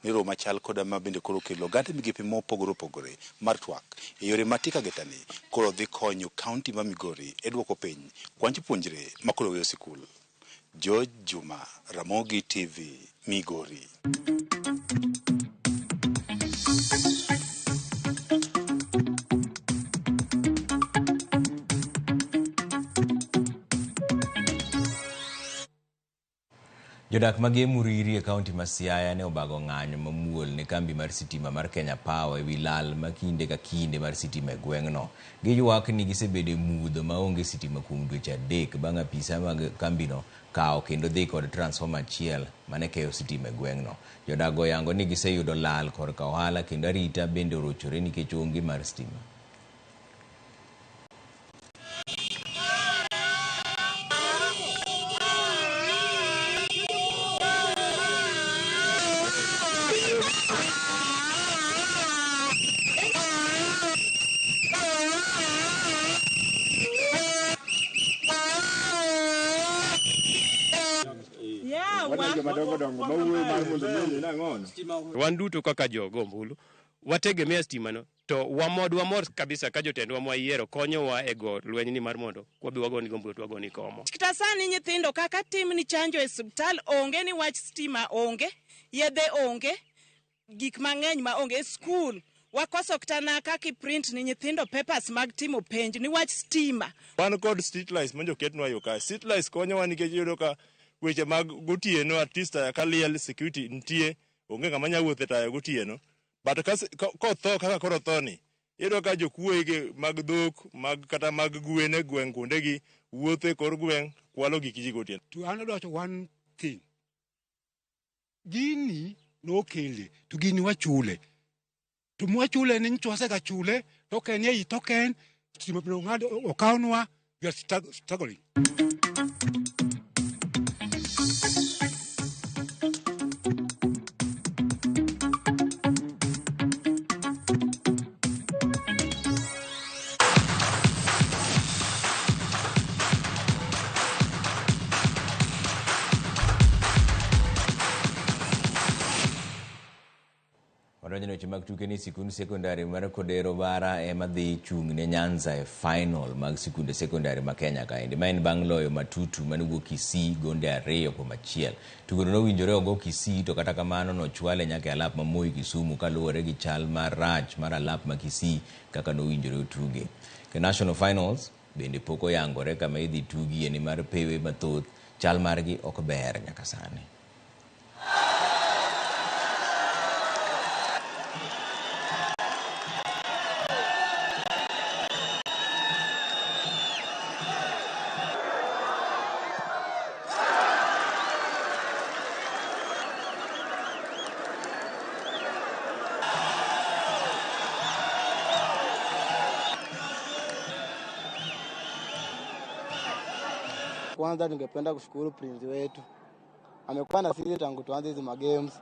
ni romo machal koda ma bende koro kelo gate migepe mopogore opogore mar twak e yore matika getani koro dhi konyo kaunti ma Migori e duoko piny kwan jopuonjre ma koro weyo sikul. George Juma, Ramogi TV, Migori. Jodak magie Muriri e kaunti ma Siaya ne obago ng'anyo mamuol ne kambi mar sitima mar Kenya Power ewi lal ma kinde ka kinde mar sitima e gweng'no. Giywak ni gisebedo e mudho maonge sitima kuom dweche 3 bang' apisa mag kambino kawo kendo dhi kod transformer achiel mane keyo sitima e gweng'no. Jodak go yango ni giseyudo lal korka ohala kendo arita bende orochore nikech onge mar sitima. Wan duto kaka jogo ombulu wategemea stimano to wamor kabisa ka jotendwa mwayiero konyowa e go lwenyni mar mondo wabi wagoni gombulu wagoni komo. Kata sani nyithindo kaka tim ni chanjo e osiptal onge ni wach stima onge, yedhe onge, gik mang'eny ma onge skul. Wakoso kata kaka print ni nyithindo papers mag timo penj ni wach stima. Wan kod street lights ma joketnwa yo ka. Street lights konyowa nikech yudo ka weche mag gotieno artist ka liel security ntie onge ng'ama nya wuotho e taya gotieno. But kotho kaka koro thoni iyudo ka jokuoge mag dhok mag kata mag gwen e gweng' kuondegi wuotho e kor gweng' kwalo gik ji gotieno. To another one thing, gini nokele to gini wachule to mwachule ni nchwase ka chule token ye token timo ngado okaunwa we are struggling. Weche mag tuke ni sikund sekondari mar Kodero Bara ema dhi chung' ne Nyanza e final mag sikunde sekondari ma Kenya kaendi. Ma en bang' loyo Matutu mane wuok Kisii gonde 2-1. Tugono nowinjore ogo Kisii to kata kamano nochwale nyaka e alap ma Moi Kisumu kaluwore gi chal mar rach mar alap ma Kisii kaka nowinjore otuge. Ke National Finals bende pok oyangore kama idhi tugie ni mar pewe mathoth chal margi ok ber nyaka sani. Kwanza ningependa kushukuru prince wetu. Amekuwa na sisi tangu tuanze hizo magames.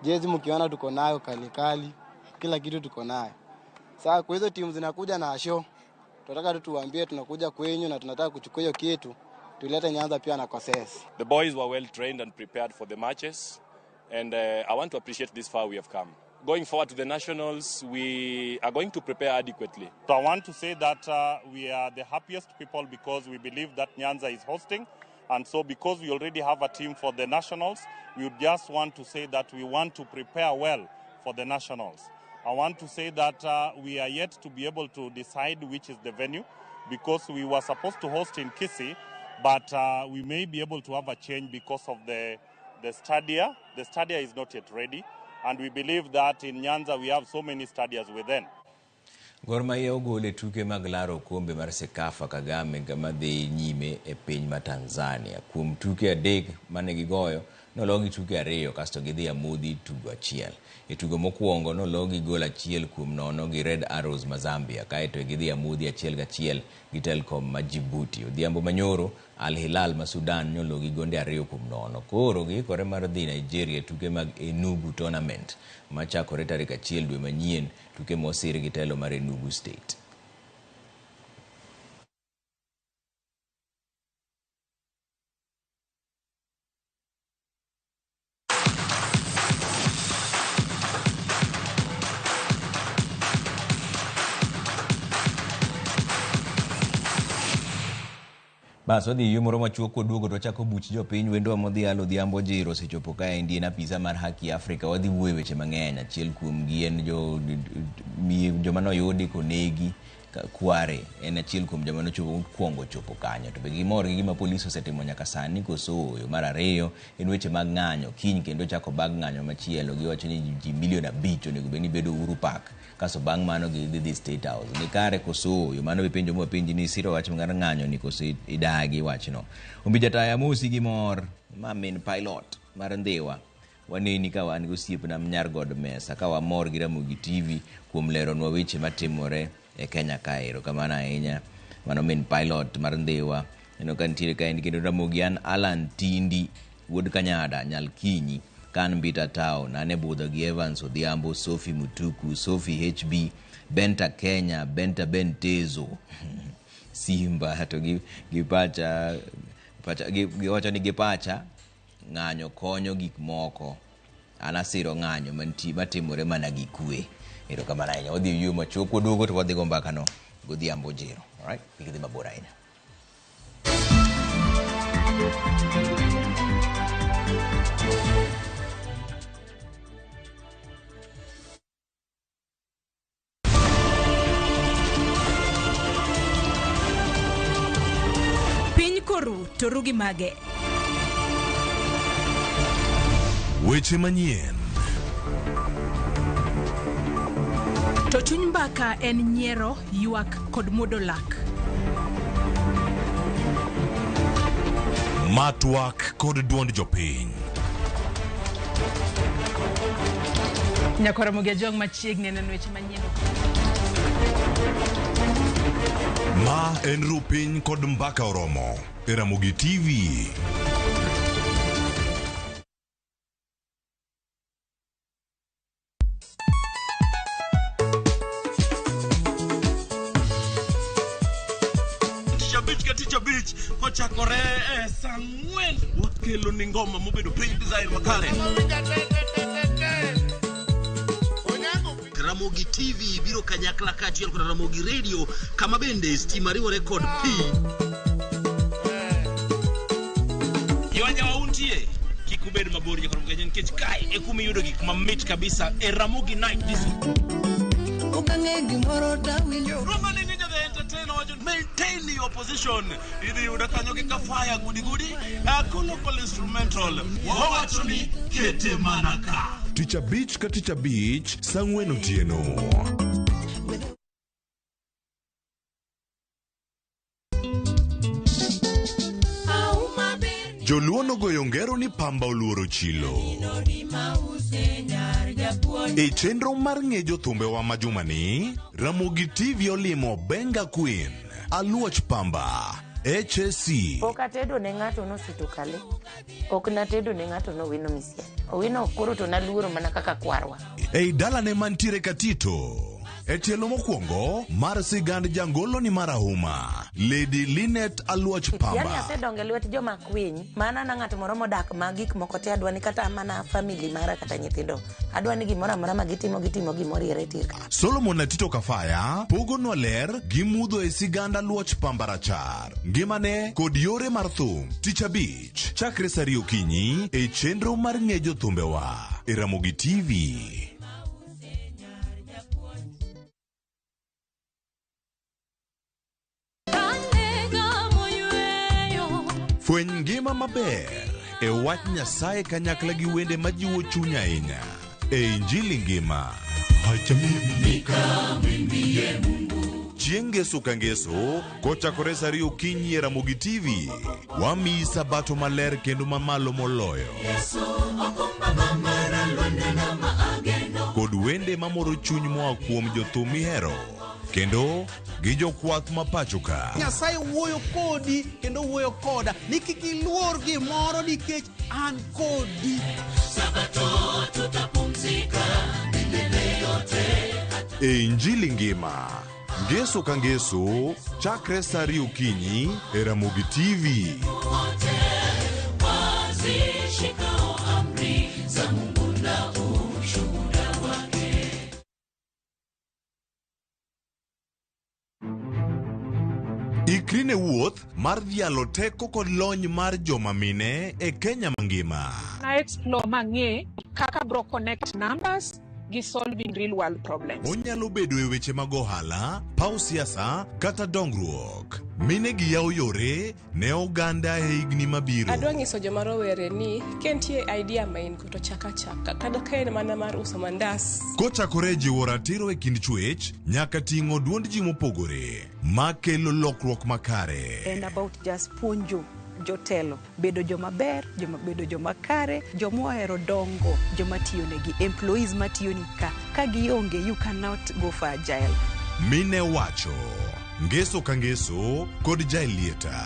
Jezi mkiona tuko nayo kali. Kila kitu tuko nayo. Sasa kwa hizo timu zinakuja na show. Tunataka tu tuwaambie tunakuja kwenyu na tunataka kuchukua hiyo kitu. Tulete Nyanza pia na Koses. The boys were well trained and prepared for the matches and I want to appreciate this far we have come. Going forward to the nationals, we are going to prepare adequately. So I want to say that we are the happiest people because we believe that Nyanza is hosting. And so because we already have a team for the nationals, we would just want to say that we want to prepare well for the nationals. I want to say that we are yet to be able to decide which is the venue because we were supposed to host in Kisii, but we may be able to have a change because of the stadia. The stadia is not yet ready. And we believe that in Nyanza we have so many stadiums within. Gor Mahia ogole tuke mag laro kombe mar CECAFA Kagame kama dhi nyime e piny ma Tanzania. Kuom tuke 3 mane gigoyo, nologi tuke 2 kasto gidhi amodhi tugo 1. E tugo mokwongo nologi gol 1-0 gi Red Arrows ma Zambia, kaeto gidhi amodhi 1-1 gi Telkom ma Djibouti. Odhiambo manyoro Al Hilal ma Sudan nologi gonde 2-0. Koro giikore mar dhi Nigeria tuke mag Enugu tournament machakore tarik 1 dwe manyien, tuke mosir gi telo mar Enugu State. Bas wadhi yumoro machuok koduogo to chako buch jopiny wendo modhi alo dhiambo jiro sechopo ka endi en apisa mar haki Afrika wadhi wuoyo weche mang'eny achiel kuom gi en joma noyudi konegi kware en achiel kuom joma nochopo kuongo chopo kanyo to be gimor gi gima polisi osetimo nyaka sani koso yo mar ariyo en weche mag ng'anyo kiny kendo chako bag ng'anyo machielo giwacho ni ji milion 5 onego bed ni bedo Uhuru Park kaso bang' mano gi State House ni kare koso yo mano be penjo mo penji ni siro wach mar ng'anyo ni koso idagi wachno ombija taya mosi gimor mamin pilot mar Ndhiwa waneni ka wan gosiepna mnyar god mesa ka wamor gi Ramogi TV kuom leronwa weche matimore e Kenya kaero kamana ahinya mano min pilot mar Ndhiwa eno kan tiere ka kendo Ramogi an Alan Tindi wuod Kanyada nyal kinyi kan Mbita Town ane budho gi Evans Odhiambo Sophie Mutuku Sophie HB Benta Kenya Benta Bentezo Simba to gipacha giwacho ni gipacha ng'anyo konyo gik moko anasiro ng'anyo matimore mana gi kwe ero kamana ahinya wadhi yuo machuok duogo to wadhi go mbakano godhiambo jiro alright ikidhi mabor ahinya. Piny koru to rugi mage weche manyien to chuny mbaka en nyiero ywak kod muodo lak matwak kod duond jopiny nyakora Ramogi jong machiegni neno weche manyien ma en rupiny kod mbaka oromo e Ramogi TV. Kochakore sang'wen wakelo ni ngoma mobedo pre-design makare Ramogi TV biro kanyakla kachiel kod Ramogi Radio kama bende stima riwore kod pi Yawanja wauntie kikubed mabor nyakoro mgenyen kech kai ekumi yudo gik mamit kabisa e Ramogi Night this maintain your position idhi yuda kanyo gi kafaya gudi local instrumental wawachoni kete manaka Ticha Beach ka Ticha Beach sang'wen otieno Joluo nogoyo ngero ni pamba oluoro chilo e chenro mar ng'ejo thumbewa ma jumani Ramogi TV olimo Benga Queen Aluoch Pamba HSC Okatedo ne ng'ato no sito kale ok natedo ne ng'ato no wino misia owino koro to naluoro mana kaka kwarwa ei dalane mantiere Katito e tielo mokwongo mar sigand jangolo ni marahuma Lady Linet Aluoch Pamba yani asedonge lwet joma kwiny mana na ng'ato moro modak ma gik moko te adwani kata mana family mara kata nyithindo adwani gimoro amora ma gitimo gimoro yere tir Solomon Atito Kafaya pogo no ler gimudho e siganda Aluoch Pamba rachar ngimane kod yore mar thum Ticha Beach chakre sari okinyi e chenro mar ng'ejo thumbewa e Ramogi TV. Fweny ngima maber e wach Nyasaye kanyakla gi wende majiwo chuny ahinya e Injili ngima. Chieng' ngeso ka ngeso kochakore sari okinyi e Ramogi TV wamiyi sabato maler kendo mamalo moloyo kod wende mamoro chuny moa kuom jothum mihero kendo gi jokwath mapacho ka. Nyasaye wuoyo kodi kendo wuoyo koda ni kik iluor gimoro nikech an kodi. Sabato tutapumzika milele yote. E Injili ngima ngeso ka ngeso chakre sari okinyi e Ramogi TV. Wazishikao amri za Mungu na ushuhuda wake. Ikri ne wuoth mar dhialo teko kod lony mar joma mine e Kenya mangima. Na explore mang'e kaka bro connect numbers gi solving real world problems. Onyalo bedo e weche mag ohala, paw siasa kata dongruok. Mine gi yawo yore ne oganda e higni mabiro. Adwa nyiso joma rowere ni kentie idea main to chaka kada ka en mana mar uso mandas. Kochakore jiwo ratiro e kind chwech nyaka ting'o duond ji mopogore makelo lokruok makare. And about just puonjo jotelo bedo joma ber, bedo joma kare, joma ohero dongo, joma tiyo negi, employees matiyo ni ka gionge, you cannot go for agile. Mine wacho, ngeso ka ngeso kod jailieta.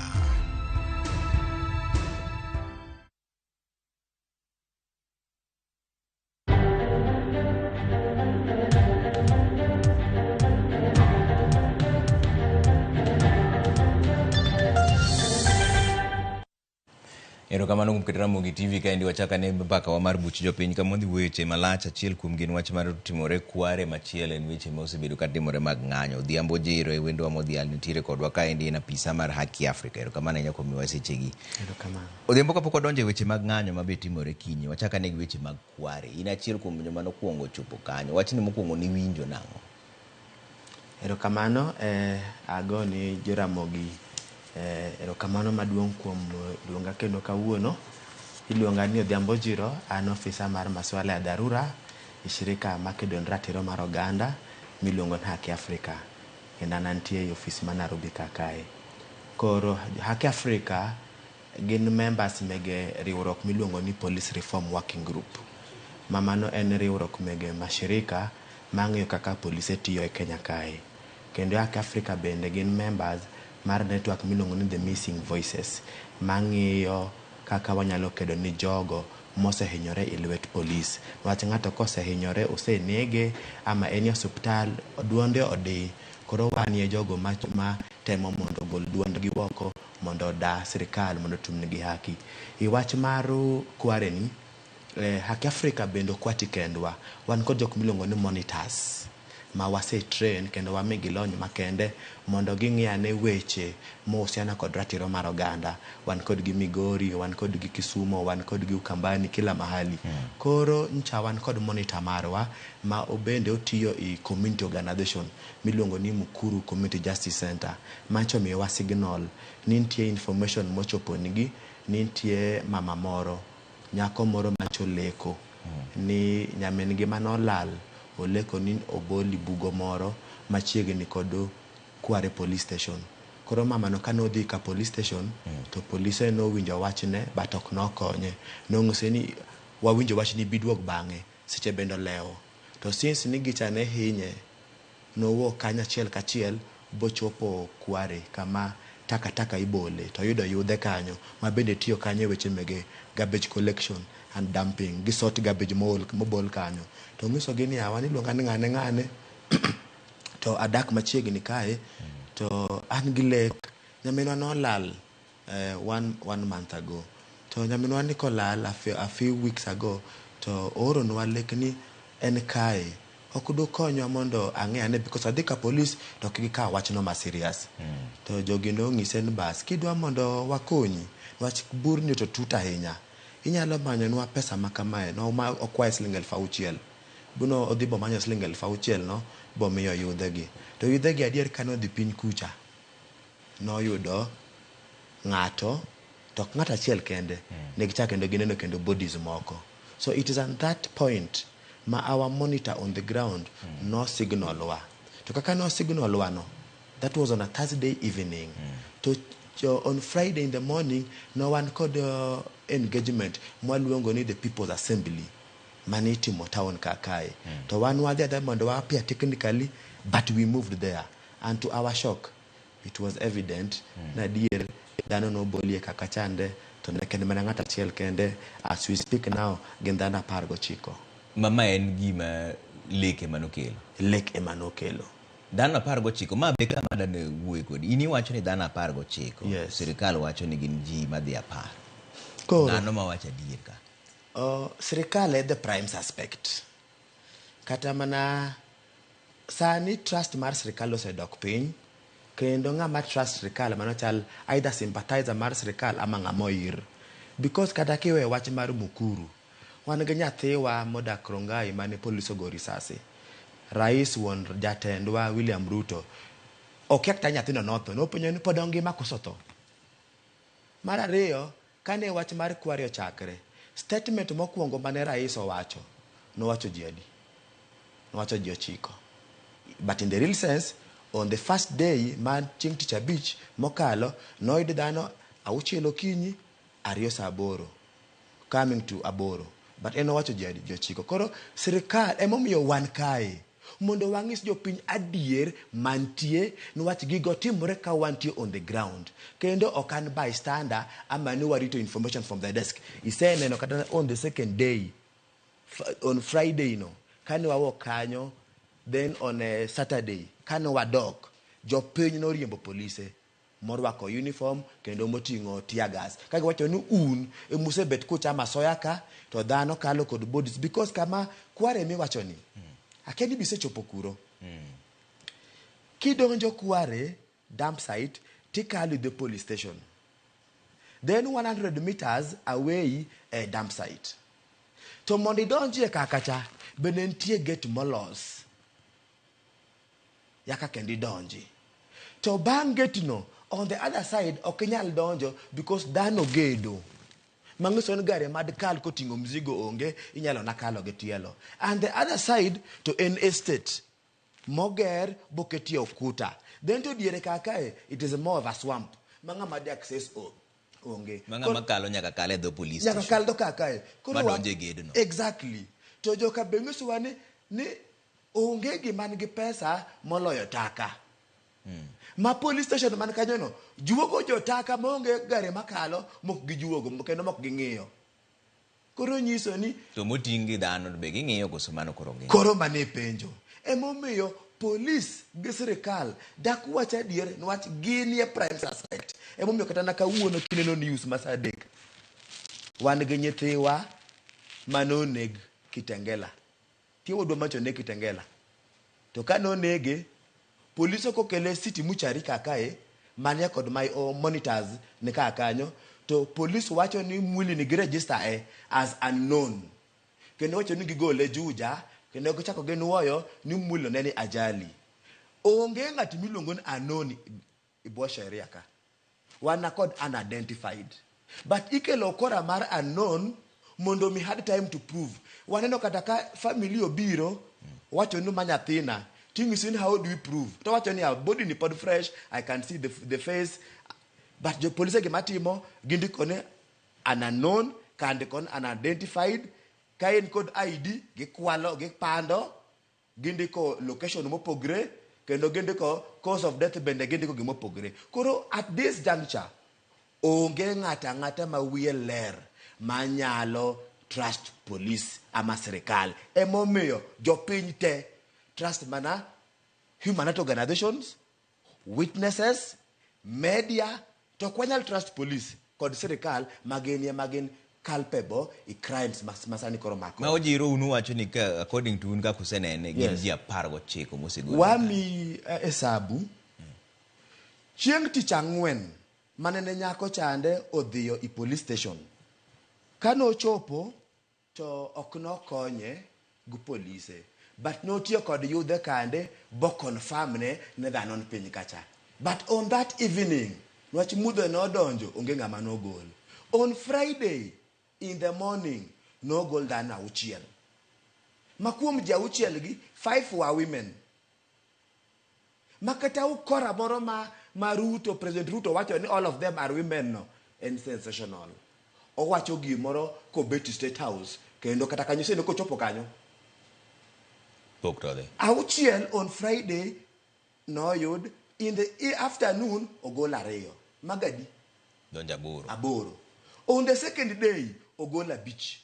Erokamano kuom keto Ramogi TV kaendi wachaka ne mbaka wa mar buch jopiny kamodhi weche malach achiel kuom gin wach mar timore Kware, machielo en weche mosebedo ka timore mag ng'anyo. Odhiambo jiro e wendwa modhial nitiere kodwa kaendi en apisa mar Haki Africa. Erokamano nyako miwa sechegi. Erokamano. Odhiambo kapok odonjo e weche mag ng'anyo mabe timore kinyi, wachaka ne weche mag Kware. In achiel kuom joma nokuongo chopo kanyo. Wachni mokuongo ni winjo nang'o? Erokamano agoni Joramogi erokamano maduong' kuom luonga kendo kawuono. Iluonga ni Odhiambo Jiro, an ofisa mar maswala ya dharura e shirika makedo ratiro mar oganda miluongo ni Haki Africa. Kendo an antie e ofis ma Nairobi kae. Koro Haki Africa gin members mege riwruok miluongo ni Police Reform Working Group. Mamano en riwruok mege mashirika mang'iyo kaka polise tiyo e Kenya kae. Kendo Haki Africa bende gin members mar network miluongo ni The Missing Voices mang'iyo kaka wanyalo kedo ni jogo mosehinyore e lwet polis. Wach ng'ato kosehinyore, osenege ama en e osiptal, duonde odi, koro wanie jogo ma temo mondo gol duondgi oko mondo da sirikal mondo tumnegi haki. I wach maru Kware ni Haki Africa bendo kwati kendwa, wan kod jok miluongo ni monitors ma wase train kendo wamigi lony makende mondo ging'iane weche mohusiana kod ratiro mar oganda. Wan kod gi Migori, wan kod gi Kisumo, wan kod gi Ukambani, kila mahali. Koro ncha wan kod monitor marwa ma obende otiyo i community organization miluongo ni Mukuru Community Justice Center. Mancho miwa signal nintie information mochopo nigi, nintie mama moro, nyako moro mancho leko ni nyamin gi manolal oleko ni oboli bugo moro machiegni kod Kware police station. Koro mama no kanodhi ka police station to police no winjo wachne but ok nokonye. Nong'ise ni wawinjo wachni biduog bang'e seche bendo leo. To since ni gichane hinye nowuok kanya achiel kachiel bochopo Kware kama taka ibole to yudo yudhe kanyo ma bende tiyo kanyo weche mege garbage collection and dumping, gisort garbage mobol kanyo. To ng'iso gi ni awani luonga ni ng'ane to adak machiegni kae to an gi lek. Nyaminwa nolal one month ago. To nyaminwa ni kolal a few weeks ago to oronwa lek ni en kae. Okudu konyo mondo ang'e because adhi ka police to kika wachno ma serious. To jogi no ng'ise ni bas kidwa mondo wakonyi wach burni to tuta ahinya. Inyalo manyonwa pesa makamae no ma okwaye Sh6,000. Buno odhibo manyo Sh6,000 no bo miyo yudhegi. To yudhegi adier kano dhi piny kucha no yudo ng'ato to ng'ato achiel kende ne gichak kendo gineno kendo bodies moko. So it is at that point ma our monitor on the ground no signal wa. To kaka no signal wa no, that was on a Thursday evening. To on Friday in the morning no one could engagement mwaluongo ni the People's Assembly manitimo town kakae. To one was there mondo wa appear technically but we moved there, and to our shock it was evident na dier dano no bolie kaka chande to ne kende mana ng'ata achiel kende. As we speak now gin dhano 19. Mama en gima leke manokelo. Lek emanokelo. Dhano 19 ma be kama dane wuoyo kodi. Ini wacho ni dhano 19. Yes. Sirikal wacho ni gin ji madhi 10. Ng'ano ma wacho adier ka? Sirikal e the prime suspect. Kata mana sani trust mar sirikal osedok piny kendo ng'ama trust sirikal mano chal either sympathizer mar sirikal ama ng'ama ir. Because kata kiwe wach mar Mukuru, wan gi nyathiwa modak Rongai mane polis ogo risasi. Rais wuon jatendwa William Ruto okia kata nyathino notho, nopenjo ni pod ongima koso tho. Mar ariyo, kane wach mar kwari ochakre, statement mokwongo mane rais owacho, nowacho ji adi? Nowacho ji 9. But in the real sense, on the first day man chieng' tich abich mokalo, noyud dhano 6 okinyi, 2 saa 8, coming to 8. But en owacho ji adi? Ji 9. Koro sirikal emomiyo wan kae mondo wang'is jopiny adier mantie niwach gigo timore ka wantie on the ground. Kendo okan bystander ama ni warito information from the desk. Iseneno kata on the second day, on Friday no, kane wawok kanyo, then on a Saturday, kane wadok, jopiny noriembo polise morwako uniform kendo moting'o tear gas. Kagi wacho ni un emusebet kuchama soya ka, to dhano kalo kod bodies, because kama kware miwacho ni, akeni bisechopo kuro. Kidonjo kware dump site, tikali the police station. Then 100 meters away a dump site. To mondi donji kakacha, benentie get molos. Yaka kendi donji. To bang get no, on the other side, okinyal donjo because dano gedo. Manguson gare madkal kotingo mzigo onge, inyalo nakalo getielo. And the other side, to an estate. Moger boketi okuta. Then to diere kakae, it is more of a swamp. Manga madi access onge. Manga makalo nyaka kale do police station. Nyaka kaldo kakae. Madonje gedo no. Exactly. To joka bengusu wane, ni onge giman gi pesa moloyo taka. Ma police station man kanyo no, juogo jotaka monge gare makalo, mok gi juogo, kendo mok gi ng'iyo. Koro nyiso ni to motingi dhano be gi ng'iyo koso mano koro ng'iyo. Koro mane penjo. Emomiyo police gi sirikal dak wacha diere nwach ginie prime suspect. Emomiyo kata na kawuono kineno news masa 3. Wan gi nyithiwa manoneg Kitengela. Tiwo dwa macho ne Kitengela. To kanonege police kokele city muchari kakae mania kod my monitors ne kakanyo, to police wacho ni mwili ni register as unknown. Kendo wacho ni gigole Juja, kendo gichako genuoyo ni mwili neni ajali. Onge ngati miluongo ni unknown ibwa sheria ka. Wana code unidentified. But ikelo kora mar unknown mondo mi had time to prove. Waneno kataka family obiro wacho ni manyathina. Thing is, how do we prove? To watch on your body ni pod fresh, I can see the face. But the police ke matimo gindi kone an unknown, kandi kon unidentified, kain code ID, ge kwalo, ge pando, gindi ko location mopogre, kendo gindi ko cause of death bende gindi ko gimopogre. Koro at this juncture, onge ngata ma wiye ler manyalo trust police ama serikal. Emomiyo jopiny te trust mana humanitarian organizations, witnesses, media, to kwanyal trust police kod sirikal magin culpable i crimes masani koro mako. Ma ojiro unu wacho ni ka according to unga kusenene gin ji 19 mosegolo. Wami hesabu chieng' tich ang'wen manene nyako chande odhiyo i police station. Kano chopo to okno konye gu police. But no tiyo kod yudhe kande bo confirm ne dhanon piny kacha. But on that evening, nwach mudho no donjo onge ng'ama no gol. On Friday in the morning, no gol dhano 6. Makuom ji 6 gi 5 were women. Makata ukora moro ma Ruto, President Ruto wacho ni all of them are women no. And sensational. Owacho gimoro ko Betty State House. Kendo kata kanyo sene ko chopo kanyo. Auchiel on Friday, no yod, in the afternoon, ogola reyo. Magadi? Donja Aboro. Aboro. On the second day, ogola beach.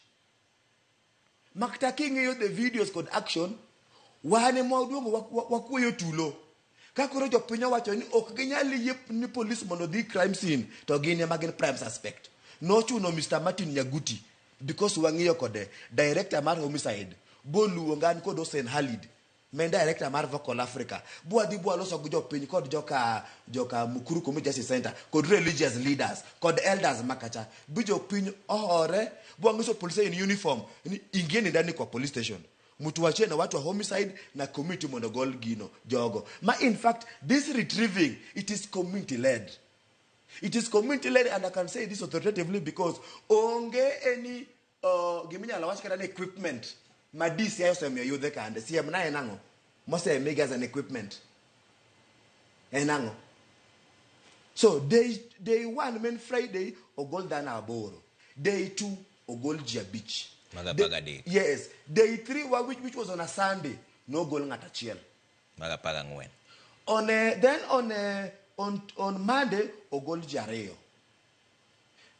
Maktaking yo the videos called action, wane mwaudungo wakuyo tulo. Kakuro jopinyo wacho ni okginyali yep ni police mono di crime scene, to gine magin prime suspect. No chuno Mr. Martin Nyaguti, because wangiyo kode, director mar homicide. Bolu ngan ko do Sen Halid men director mar Vocal Africa bwadhi bwaloso gi jopiny kod joka Mukuru Community Justice Center kod religious leaders kod elders makacha bi jopiny ohore bwangiso police in uniform ni ingieni ndani kwa police station mtu wachie na watu wa homicide na community mondo gol gino jogo ma in fact this retrieving it is community led. It is community led, and I can say this authoritatively because onge any giminya la wachikata ni equipment madisi ayo sema yudhe kande siya mna enango mose mega as an equipment enango. So day 1 men Friday ogol dana aboro, day 2 ogol jia beach, yes, day 3 which was on a Sunday no gol ngata chiel magapaga ngwen on Monday ogol jareo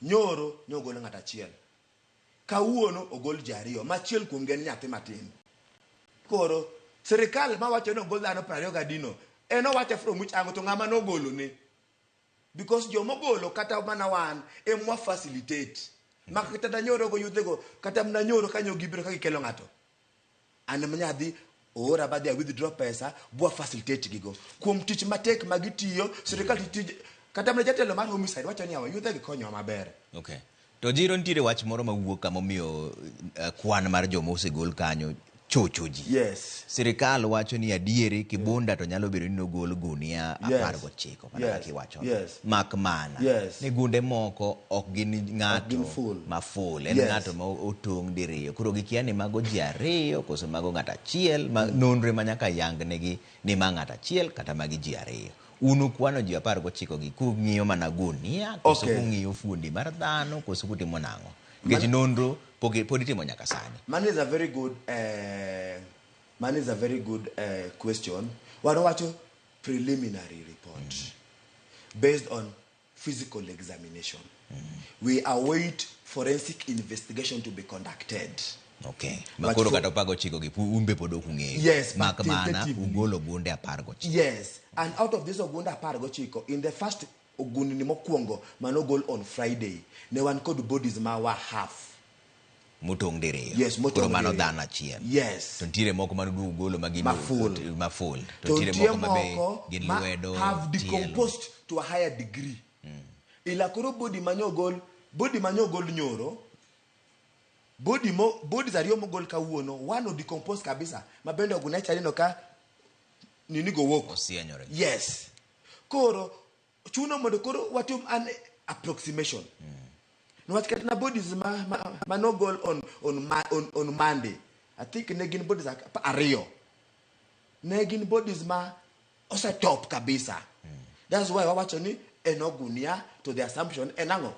nyoro nyogol ngata chiel kawuono ogol jareo machiel kuom gen nyathi matin koro serikal ma wacho no gol dhano 20 gadino eno wacho from which ango to ngama no golo ne because jomo golo kata mana wan e mwa facilitate makata da nyoro go yudego kata mna nyoro kanyo gibiro kakikelo ngato ane mnyadhi ora badi ya withdraw pesa bua facilitate gigo kuom tich matek magitiyo serikal tich kata mna jatelo mar homicide wacho ni awa yudhe gikonyo maber. Okay. To jiro ntiere wach moro mawuok kama omiyo kwan mar joma osegol kanyo chochoji. Yes. Sirikal wacho ni adiere kibunda to nyalo bedo ni nogol gunia 19 kata kiwacho. Yes. Mak mana. Yes. Ni gunde moko ok gin ng'ato ma full. En ng'ato ma otong' diriyo. Koro gikia ni mago ji ariyo koso mago ng'ato achiel ma nonre manyaka yang negi ni ma ng'ato achiel kata magi ji ariyo. Unu kwano ji 19 gi kung'iyo mana gunia koso kung'iyo fundi mar dhano koso kutimo nang'o. Nikech nonro pod itimo nyaka sani. Man is a very good question. Wanawacho preliminary report based on physical examination. We await forensic investigation to be conducted. Okay. Makoro kata 19 gi umbe pod ok ung'eyo. Yes. Mak mana ugolo gunde 19. Yes. And out of this ogunde 19 in the first ogundi ni mokwongo manogol on Friday ne wan kod bodies ma wa half mutong' diriyo. Yes, koro mano dhano achiel. Yes. To ntiere moko manodu ugolo magin maful. To ntiere moko gin lwedo have decomposed to a higher degree. Ila koro body manyogol nyoro bodies ariyo mogol kawuono one o decompose kabisa mabende ogunachari no ka nini go wok osienyore. Yes. Koro chuno mondo koro watum an approximation. Nwach kata na bodies ma no goal on Monday. I think negin bodies ariyo. Negin bodies ma osa top kabisa. That's why wawacho ni enogunia to the assumption enango.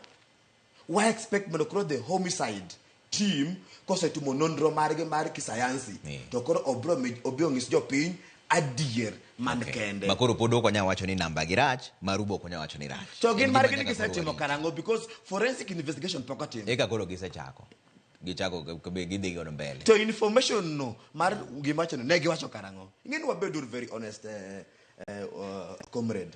Why expect mondo koro the homicide team kose tumo nonro marge mar kisayansi. To koro obiongis jopiny adier man kende. Makoro podo konya wacho ni namba girach, marubo konya wacho ni rach. So gin marge ni kisetimo karango because forensic investigation pokatim. Eka koro gisechako. Gichako gidhi godo mbele. To information no mar gimacho ne giwacho karango. Ingeni wabedo very honest comrade.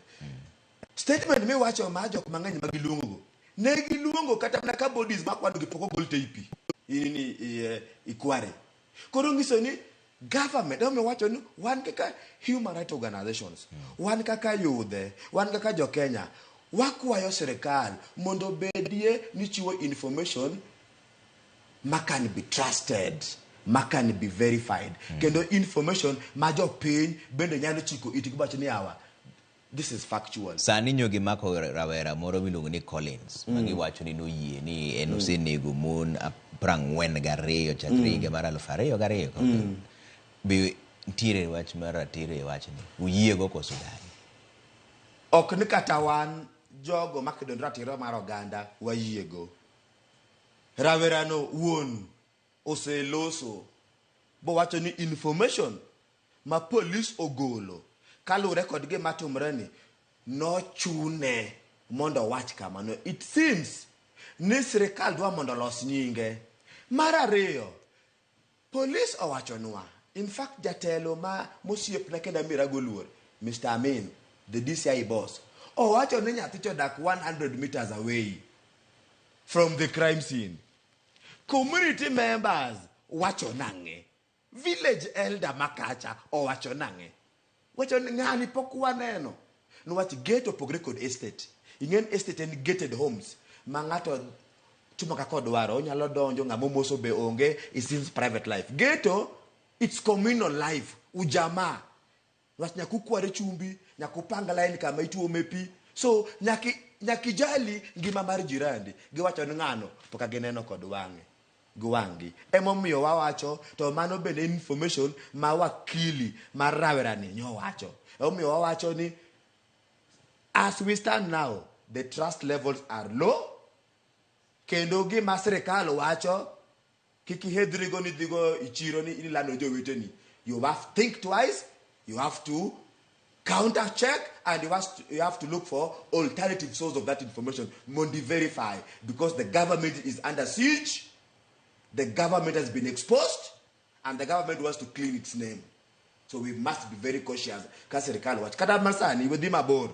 Statement me wacho ma jok mang'eny magiluongo. Ne giluongo kata na ka bodies makwado gipoko gol TP. Ini ikware. Koro ngiso ni government ome wacho ni wan kaka human rights organizations, wan kaka yudhe, wan kaka jo Kenya wakwayo serikal mondo bedie ni chiwo information ma can be trusted, ma can be verified. Kendo information ma jo piny bende nyalo chiko iti kibacho ni awa this is factual. Sani nyogi mako rawera moro miluongo ni Collins magi wacho ni noyie ni en osenego mon 42 chakre higa mar 2002. Be ntiere wach mar Ratiro e wach ni uyiego koso dani ok ni kata wan jogo makedo ratiro mar oganda wayiego. Rawerano wuon oseloso bo wacho ni information ma police ogolo kalure kod gima timre ni no chune mondo wach kamano. It seems ni sirikal dwa mondo los nyinge. Mar ariyo police owachonwa. In fact, jatelo ma mosiep na kenda mirago luor, Mr. Amin, the DCI boss, wacho ni nyathi chodak 100 meters away from the crime scene. Community members wacho nange. village elder makacha owacho nange. Wacho ngani pok waneno. Nwach gate opogre kod estate. Ingen estate en gated homes. Mangato timo kako dwaro onyalo donjo ngamo moso be onge is his private life. Ghetto it's communal life. Ujamaa. Nwach nyakukware chumbi, nyakupanga line kama ituome pi. So nyakijali ngima mar jirani. Giwacho ngano poka gineno kod wange. Gwangi. Emomiyo wawacho to mano bende information ma wakili mar rawerani nyo wacho. Emomiyo wawacho ni as we stand now, the trust levels are low. Kendo gima sirikal wacho kiki hedrigo ni digo ichiro ni ilano joweteni. You have to think twice, you have to counter check, and you have to look for alternative source of that information. Mondi verify, because the government is under siege. The government has been exposed, and the government wants to clean its name. So we must be very cautious. Kasirikal watch. Kada masani with him aboard.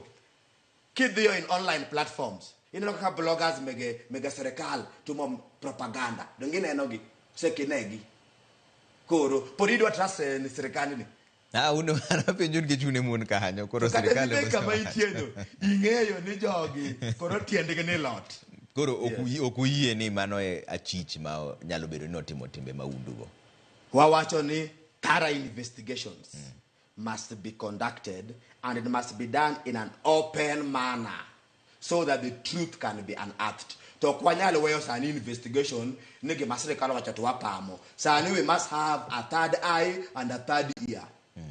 Keep there in online platforms. You know, bloggers mega serikal to mom propaganda. Dongine enogi sekinegi. Koro porido trust ni serikali ni. Uno anapenjun ke chune mun kanyo koro serikali basta. Kama itiedo ingeyo ni jogi koro tiende ne lot. Koro okuyie ni mano e achich ma nyalo bedo ni otimo timbe maundugo. Wawacho ni thorough investigations must be conducted, and it must be done in an open manner so that the truth can be unearthed. To kwanyalo weyo sani investigation nige masire kala wacha tuwapamo. Sani we must have a third eye and a third ear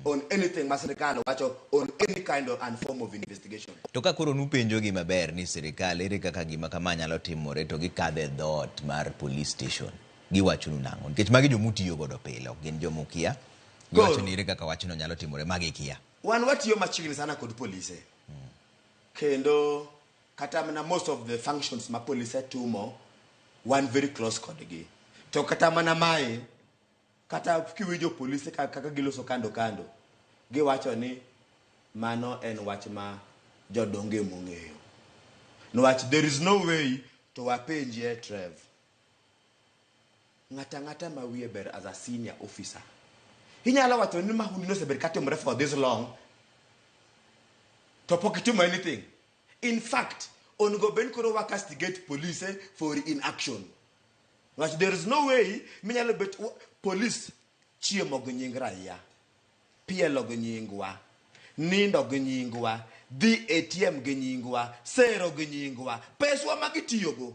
on anything masire kala wacho on any kind of and form of investigation. To ka koro nupenjo gi maber ni serikal ere kaka gima kama nyalo timore to gikadhe dot mar police station. Giwachunu nango nikech magi jomutiyo godo pile ok gin jomukia. Giwacho ni ere kaka wachno nyalo timore magi kia. Wan watiyo machiegni sana kod police. Kendo kata mana most of the functions ma police tumo one very close kodgi. To kata mana mai kata kiwijo police kaka giloso kando giwacho ni mano en wach ma jodonge mong'eyo. Nwach there is no way to wapenje Trev. Ngata ma wiye ber as a senior officer. Hinyala wacho ni mahuni no seber katimore for this long. To pokitimo anything. In fact, on go ben koro castigate police for inaction. But there is no way minyalo bet police chiemo go nying raia. Pielo go nyingwa. Nindo go nyingwa. Di ATM go nyingwa. Sero go nyingwa. Peswa magitiyogo.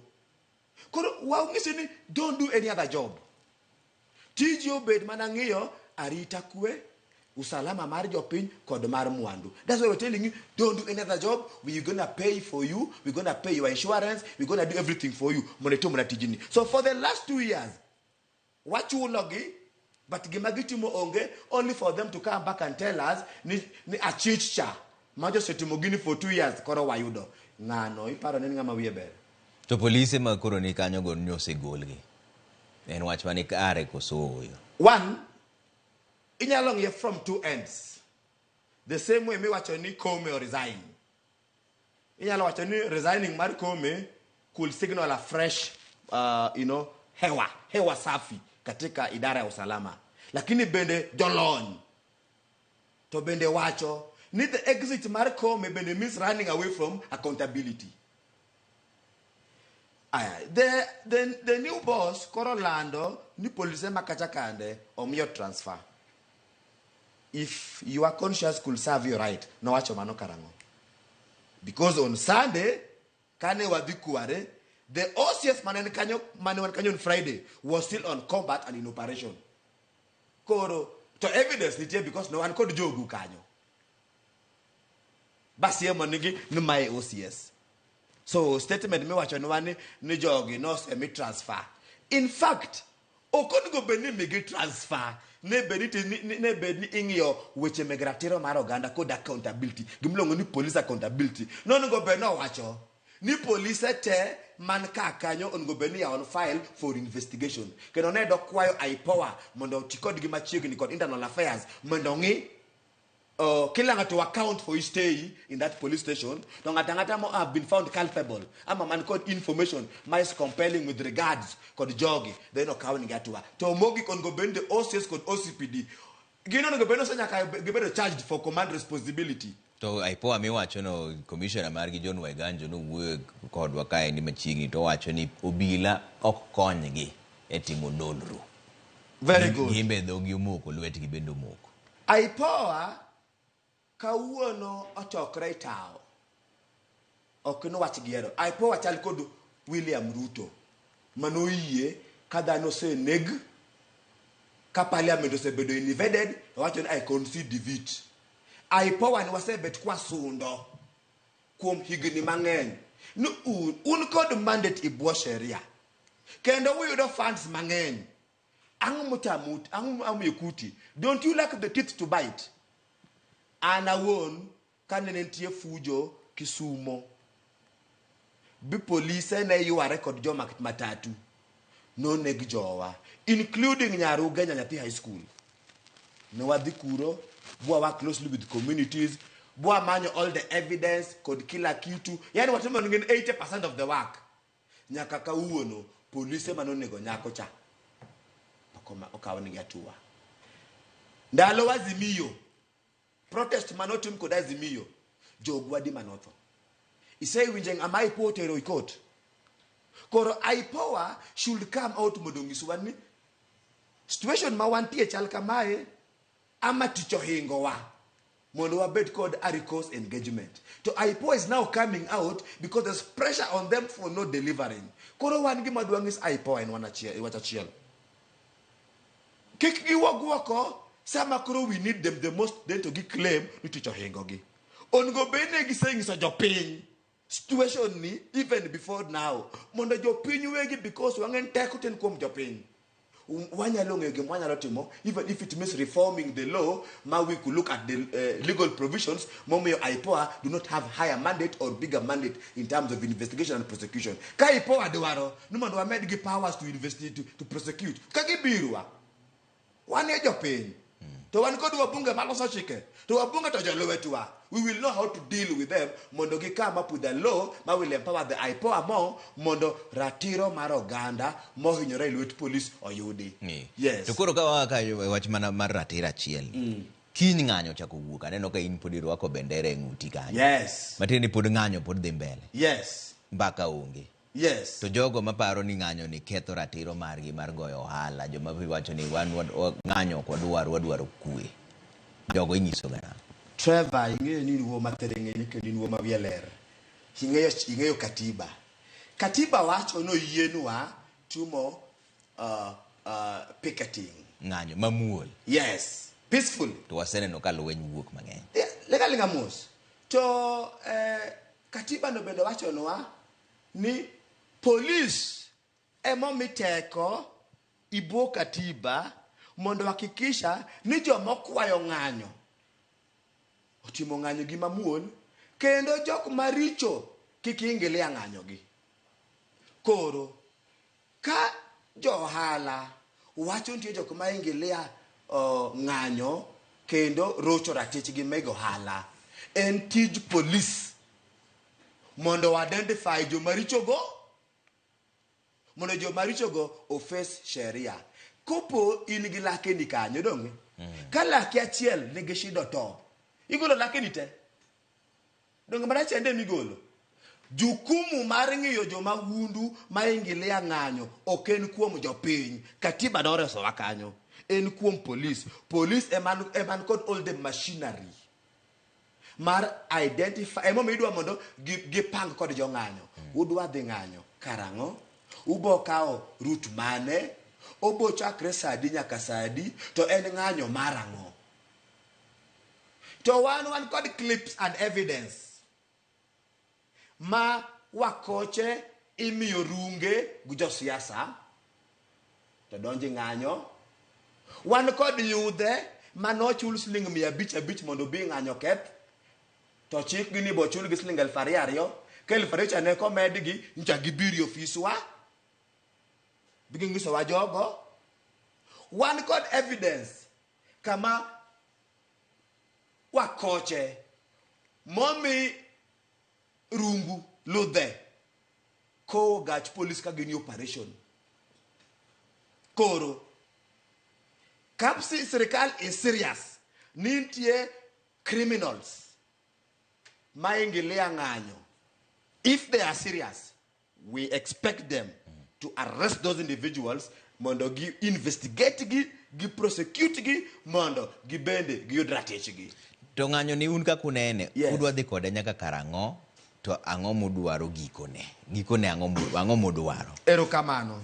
Koro waungisi ni don't do any other job. Tijio bed manangiyo arita kwe. Usalama mar jopiny kod mar mwandu. That's why we're telling you, don't do any other job. We're gonna pay for you. We're gonna pay your insurance. We're gonna do everything for you. So for the last 2 years, what you logi, but gimagitimo onge, only for them to come back and tell us, ni achicha. Majo setimogini for 2 years, koro wayudo. Ngano, iparo nini ngama wiebe. To police ma koro ni kanyo go nyose golgi. En wach mani kare kosoyo. One, inyalong ye from two ends. The same way me wacho ni Kome or resign. Inyalo wacho ni resigning mar Kome could signal a fresh hewa safi katika idara ya usalama. Lakini bende jolony. To bende wacho ni the exit mar Kome bende means running away from accountability. The new boss Korolando ni police makachakande omiyo transfer. If your conscience could serve you right, no wacho mano karango. Because on Sunday, kane wadikuare, the OCS mane kanyo on Friday was still on combat and in operation. Koro, to evidence nitiye because no one could jogu kanyo. Basi ye monigi no my OCS. So statement me wacho no one ni jogi no semi transfer. In fact, okongo beni megi transfer. Ne beni ingyo weche meg ratiro mar oganda kod accountability. Gimlongo ni police accountability. No go beno wacho. Ni police te man ka kanyo ongo beni on file for investigation. Keno ne do kwayo IPOA mondo tikod gi machiegni kod internal affairs mondo ngi kila to account for his stay in that police station. So ngata mo have been found culpable. Ama man called information is compelling with regards kod jogi. Then okawni gatwa. To mogi kon go bend the OCS kod OCPD. Gino go bendo sanya ka be charged for command responsibility. To aipo amiwacho no commissioner margi John Waiganjo no wuok kodwa kae ni machiegni to wacho ni obila ok konygi e timo nonro. Very good. Gimbe dhogi omoko lwetgi bendo omoko. Aipoa kawuono ochokre tao. Ok no wach giero. Aipoa chal kod William Ruto. Manoyie kadhano se neg ka parliament osebedo invaded wacho ni I concede defeat. Aipoa ni wasebet kwa sundo kuom higni mang'eny. No un kod mandate i bwo sheria. Kendo uyudo funds mang'eny. Kuti. Don't you lack the teeth to bite? Anawon kanenentie fujo Kisumo. Bi police na you are record jo matatu. No neg jowa. Including Nyaruga Nyathi High School. No wadhikuro. Bua work closely with communities. Bua manyo all the evidence. Kod kila kitu. Yani watumo nungen 80% of the work. Nyakaka uono. Police manonego nyako cha. Okawni gatua. Ndalo wazimio. Protest manotum kod azimio. Jogwadi manotho. Isei winjeng amai po tero ikot. Koro Aipoa should come out modongiswani. Situation mawantie chal kamae ama ticho hingo wa. Mondo wabed called Aricos engagement. So Aipoa is now coming out because there's pressure on them for not delivering. Koro wangi maduangis Aipoa en wachachiel. Kiki wako sama kuro we need them the most then to give claim ni ticho hingo gi. Ongo bene gi saying so jopin. Situation ni even before now. Mondo jopin wegi because wangen tekuten kom jopin. Even if it means reforming the law, now we could look at the legal provisions. Momo Aipoa do not have higher mandate or bigger mandate in terms of investigation and prosecution. Ka Aipoa dewaro, no man wa give powers to investigate to prosecute. Kagi birua. One age of pain. To one go to wabunga maloso chike. To wabunga to jalowetua. We will know how to deal with them. Mondo gi come up with a law. Ma will empower the Aipoa mo. Mondo ratiro maroganda. Mo hinyora iluet police or yudi. Yes. To kuro ka waka wachmana mar ratira chiel. Kiny ng'anyo chako wuok. Aneno ka in pod irwako bendera e ng'uti kanyo. Yes. Matiende pod ng'anyo pod dhi mbele. Yes. Mbaka onge. Yes. To jogo maparo ni ng'anyo ni ketho ratiro margi mar goyo ohala. Joma wacho ni wan ng'anyo kwa wadwaro kwe. Jogo inyiso gana. Trevor, ing'eyo ni nuo materenge ni kendo nuo mavieler. Ing'eyo katiba. Katiba wacho no yienwa tumo picketing. Ng'anyo mamuol. Yes. Peaceful. To waseneno ka lweny wuok mang'eny. Legal ngamos. To katiba no bende wacho noa ni police miteko ibo katiba mondo hakikisha ni joma kwayo ng'anyo otimo ng'anyo gi mamuol kendo jok maricho kik ingilia ng'anyo gi. Koro ka johala wacho nitie jok ma ingilia ng'anyo kendo rocho ratich gi meg ohala, en tij police mondo identify jomaricho go, mondo jomaricho go ofes sheria. Kopo in gi lake ni kanyo donge. Ka lake achiel nigi shido to igolo lake ni te donge mara chende migolo. Jukumu mar ng'iyo joma hundu ma ingilia ng'anyo ok en kuom jopiny. Katiba noreso wa kanyo. En kuom police. Police eman kod all the machinery mar identify emo midwa mondo gipang kod jo ng'anyo. Udwa dhi ng'anyo karango, ubo kao route mane, obo chakre sadi nyaka sadi, to en ng'anyo marango. To one kod clips and evidence ma wakoche imiyo runge gu josiasa to donji ng'anyo. Wan kod yudhe manochul siling 500 mondo bi ng'anyo keth. To chik gini bo chul gi siling 2,200 ke 2,200 ne komed gi ncha gibiri ofiswa bigi ngiso wa jogo. One kod evidence kama wakoche momi rungu ludhe ko gach police ka gini operation koro kapsi sirikal is serious nintie criminals maingilia ng'anyo. If they are serious, we expect them to arrest those individuals mondo gi investigate gi prosecute gi mondo gi bende gi yud ratich gi. To ng'anyo ni un ka kunene udwa dhi kode nyaka karang'o to ang'o mudwaro gikone ang'o mudwaro. Erokamano.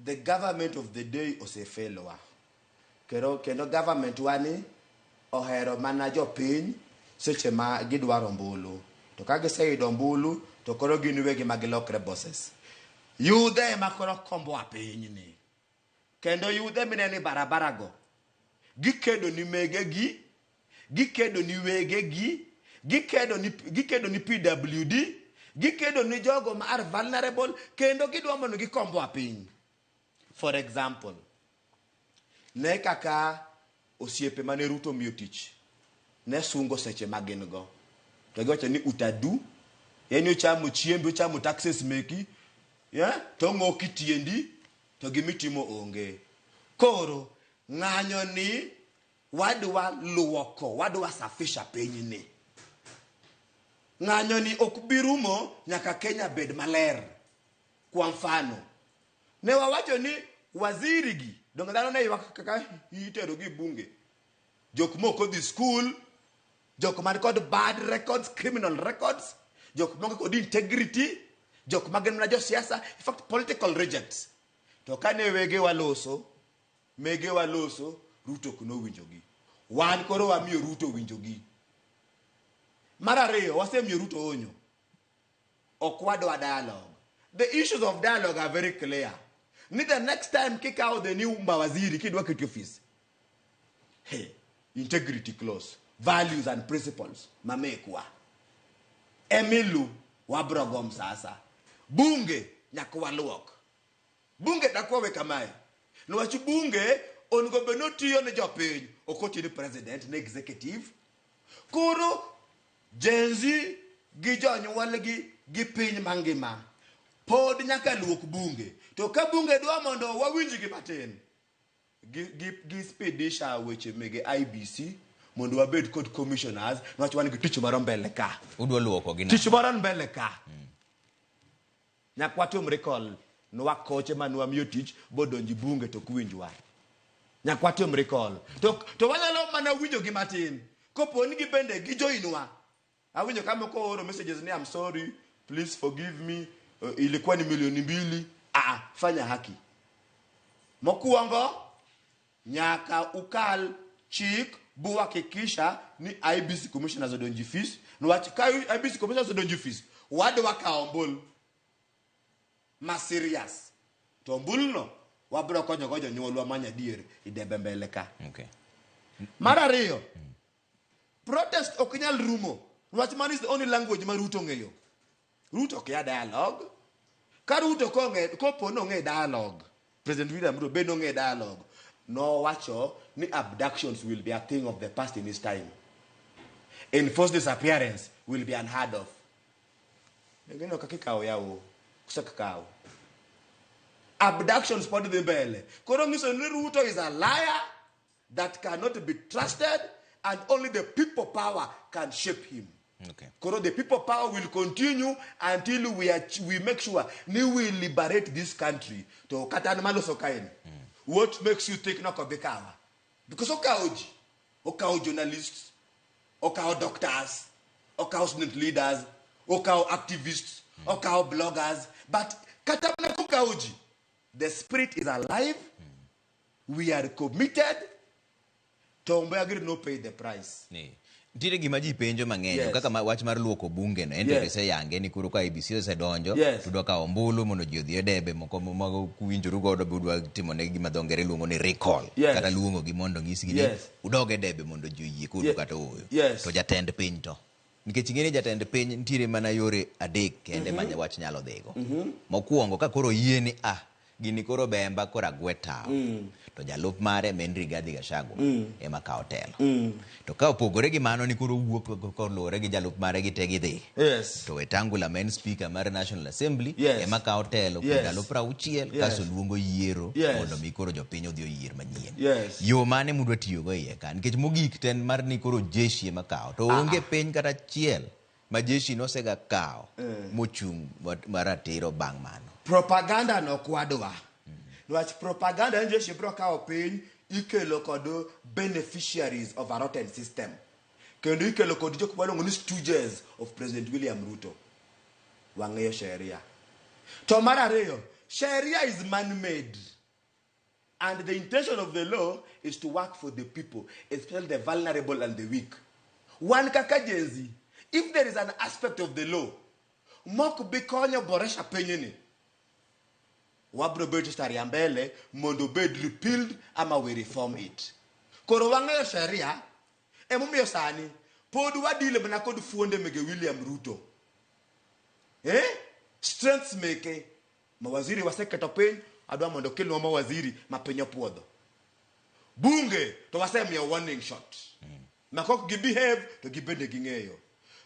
The government of the day osefelwa kendo government wani ohero mana jopiny seche ma gidwaro mbulu to ka giseyudo mbulu to koro gin wegi magilokre bosses. Yudhe ema koro kombo apinyni kendo yudhe mineni barabara go gikedo ni megegi gikedo ni wegegi gikedo ni PWD gikedo ni jogo ma are vulnerable kendo gidwa mondo gikombo apiny. For example, ne kaka osiepe mane Ruto miyo tich ne sungo seche magin go to giwacho ni utadu yani uchamo chiembe uchamo taxes meki to ng'oki tiendi to gimitimo onge. Koro ng'anyo ni wadwa luoko wadwa safisha pinyni. Ng'anyo ni ok birumo nyaka Kenya bed maler. Kwa mfano ne wawacho ni waziri gi donga dhano ne ywak kaka itero gi bunge jok moko dhi school jok man kod bad records, criminal records, jok moko kod integrity, jok magen na jo siasa, in fact political rejects. To kane mege waloso Ruto kuno winjogi. Wan koro wamiyo Ruto winjogi. Mar ariyo wasemiyo Ruto onyo. Ok wadwa dialogue. The issues of dialogue are very clear. Need the next time kick out the new mawaziri kidwa kiti office. Hey, integrity clause, values and principles mamekwa. Emilu wabrogom sasa. Bunge nyakwa luok. Bunge takwa weka mae. Nwachi bunge ongo benotiyo ne jopiny okoti ni president ne executive. Kuro jenzi gi jonyuol gi piny mangima. Pod nyaka luok bunge. To ka bunge dwa mondo wawinji gi matin. Gi spedisha weche mege IBC mondo wabed kod commissioners nwach wan gi tich moro mbele ka. Udwa luoko gi na. Tich moro mbele ka. Nyakwa tum recall nwa koche manwa miyo tich bodonji bunge to kuwinjwa. Nyakwa tum recall. To wanyalo mana winjo gi matin. Kopo ni gi bende gi joinwa. Awinjo kama ko oro messages ni I'm sorry, please forgive me. Ilikuwa ni milioni 2. Fanya haki. Mokuongo nyaka ukal chik buwa kikisha ni IBC commissioners odonji fees. Nwach ka IBC commissioners odonji fees wadwa ka ombul ma serious. To ombul no wabro konyo go jonyuolwa manya dier idebe mbele ka. Okay. Mar ariyo protest okinyal rumo. Nwach man is the only language ma Ruto ng'eyo. Ruto kia dialogue. Ka Ruto kopo no ng'e dialogue. President William Ruto be no ng'e dialogue. No wacho ni abductions will be a thing of the past in his time. Enforced disappearance will be unheard of. Ngeno kakikao yao. Kusakakao. Abductions pod the mbele. Koro ngiso ni Ruto is a liar that cannot be trusted and only the people power can shape him. Okay. Koro the people power will continue until we make sure we will liberate this country. To katana malo sokain. What makes you think not Bekawa? Because okao journalists, okao doctors, okao student leaders, okao activists, okao bloggers, but katamana kokaoji. The spirit is alive. We are committed. Tombe agri no pay the price. Tire gima ji penjo mang'eny kaka wach mar luoko bunge no ento se yange ni kuro ka IBC osedonjo tudwa ka ombulu mondo ji odhi edebe moko mago kuwinjoru godo budwa timo ne gima dongere luongo ni recall kata luongo gi mondo ng'isgi ni udog edebe mondo ji oyie kudu kata oyo to jatend piny to nikech ing'eni jatend piny nitiere mana yore 3 kende ma wach nyalo dhigo. Mokuongo ka koro yie ni gini koro bemba kora gweta to jalup mare men Rigathi Gachagua ema kao telo to ka opogore gi mano ni koro wuok kolore gi jalup mare gi tegi dhi to Wetangula men speaker mar National Assembly ema kao telo kuom ndalo 60 kaso luongo yiero mondo mi koro jopiny odhi oyier manyien yo mane mudwa tiyo go iye kan nikech mogik ten mar ni koro jeshi ema kao to onge piny kata chiel ma jeshi nosega kao mochung' mar ratiro bang' mano propaganda no kwadwa Nwach propaganda nje shibro kao piny ikelo kod beneficiaries of a rotten system. Kendo ikelo kod jok malongo ni stooges of President William Ruto. Wang'eyo sheria. To mar ariyo, sheria is man-made. And the intention of the law is to work for the people, especially the vulnerable and the weak. One kaka jenzi, if there is an aspect of the law, mok bikonyo boresha penyeni. Wabro bed staria mbele mondo bed repealed ama we reform it. Koro wang'eyo sheria emomiyo sani pod wadile bana kod fuonde mege William Ruto. Strengths meke mawaziri waseketo piny adwa mondo kelwa mawaziri mapinyo puodho. Bunge to wasemiyo warning shot. Makok gi behave to gibende ging'eyo.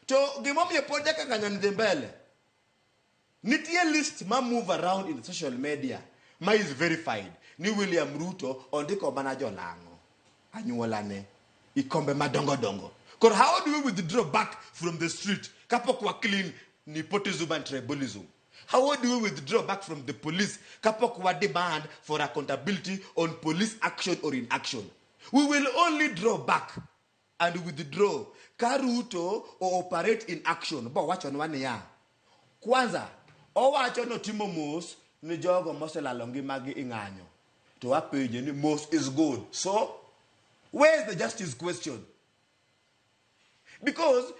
To gimomiyo pod kaka kanyo ni mbele. Nitie list ma move around in social media ma is verified ni William Ruto ondiko mana jolango anyuolane ikombe madongo dongo. Kor how do we withdraw back from the street kapok wa clean nepotism and tribalism? How do we withdraw back from the police kapok wa demand for accountability on police action or inaction? We will only draw back and withdraw ka Ruto or operate in action. But watch on one ya. Kwanza owacho no timo mos ni jogo moselalo ngimagi ing'anyo to apenje ni mos is good. So where is the justice question? Because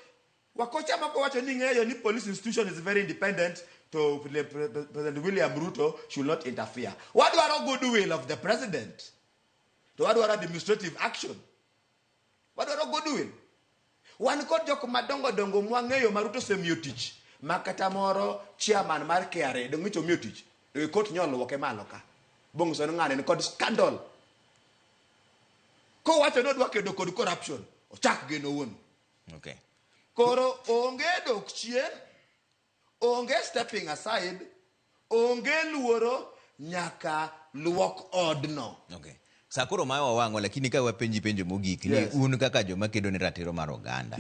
wakocha mako wacho ni ng'eyo ni police institution is very independent to President William Ruto should not interfere. What do our goodwill of the president? To what do our administrative action? What do our goodwill? One court joko madongo dongo mwang'eyo Maruto semiyo tich. Makata moro chairman mar KRA dongi to mutich e court nyolo woke maloka bong so ngane ni kod scandal ko wacho no dwa kedo kod corruption o chak geno won okay koro onge dok chien onge stepping aside onge luoro nyaka luok odno okay sakuro mayo wango lakini ka wapenji mogik ni un kaka joma kedo ni ratiro mar oganda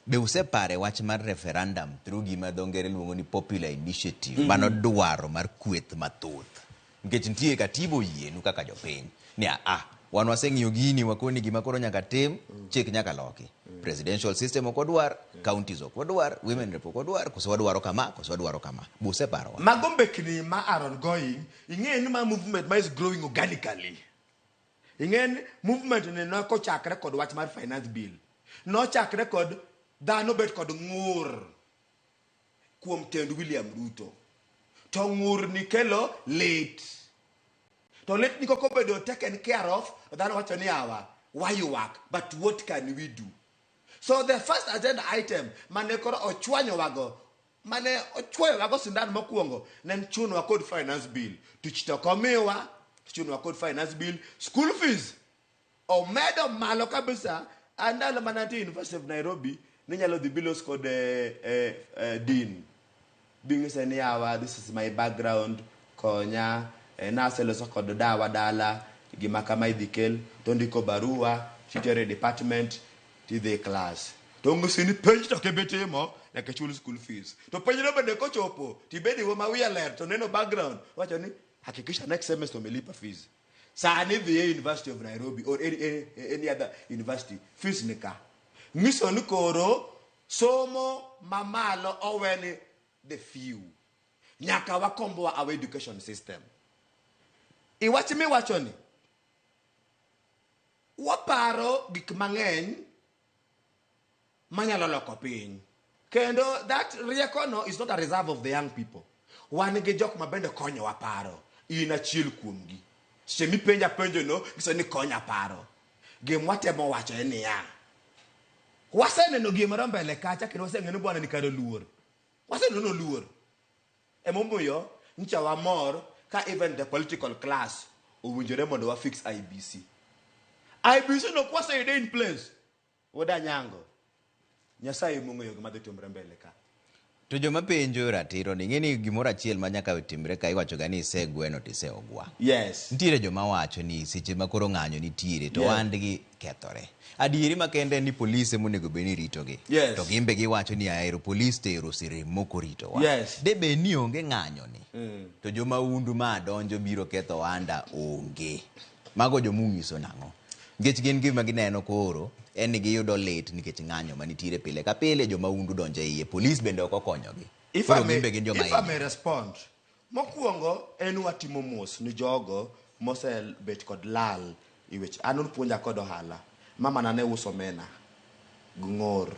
be usepare wach mar referendum through gima dongere luongo ni popular initiative mano dwaro mar kweth mathoth nikech nitie katibo yienu kaka jopiny ni wan waseng'iyo gini wakoni gima koro nyaka tim chik nyaka loki presidential system ok odwar counties ok odwar women rep ok odwar koso wadwaro kama buseparo magombekni ma Aaron going ing'e ni ma movement ma is growing organically. Ingen movement ne no ko chakre kod wach mar finance bill. No chakre kod dhano bet kod ngur kuom tend William Ruto. To ngur ni kelo late. To late ni koko bedo taken care of dhano wacho ni awa why you work but what can we do? So the first agenda item mane koro ochwanyo wago sindan mokwongo nen chuno kod finance bill. Tuchito komiwa chunwa code finance bill, school fees. O medo malo kabisa andalo manati University of Nairobi ninyalo the bills code dean. Being say ni awa this is my background konya na selo so kod dawa dala gima kama idikel tondiko barua teacher department to the class. Tongo sini page to kebete mo like a school fees. To page no bende ko chopo tibedi wo ma wi alert to neno background wacho ni hakikisha next semester umelipa fees. Sani the University of Nairobi or any other university fees nika. Miso nukoro somo mamalo oweni the few. Nyaka wakombo our education system. Iwachi mi wachoni. Waparo gik mang'eny manyalo loko piny. Kendo that rieko is not a reserve of the young people. Wan gi jok mabende konyo waparo. Ina chiel kuomgi. Semi penja penjo no giso ni konya paro. Gimwatemo wacho ni ya. Waseneno gimoro mbele kacha kendo waseng'eno bwana ni kado luor. Waseneno luor. Emomiyo ncha wamor ka even the political class owinjore mondo wa fix IBC. IBC no kwasa ide in place. Woda nyango. Nyasaye mong'eyo gima dhi timre mbele ka. To joma penjo Ratiro ni ng'eni gimoro achiel ma nyaka timre ka iwacho ga ni isegweno to iseogwa. Yes. Nitiere joma wacho ni seche ma koro ng'anyo nitiere to wandgi kethore. Adieri makende ni polise monego beni ritogi. Yes. To gimbe giwacho ni ahero polis tero sirem moko ritowa. Yes. De be ni onge ng'anyo ni. To joma undu ma donjo biro ketho wanda onge. Mago jomung'iso nang'o. Nikech gin gima gineno koro en ni giyudo lit nikech ng'anyo manitiere pile ka pile joma undu donjo iye. Polis bende ok okonyogi. If I may respond, mokwongo en watimo mos ni jogo mosebet kod lal iwech anon puonja kod ohala. Mama na ne uso mena gng'or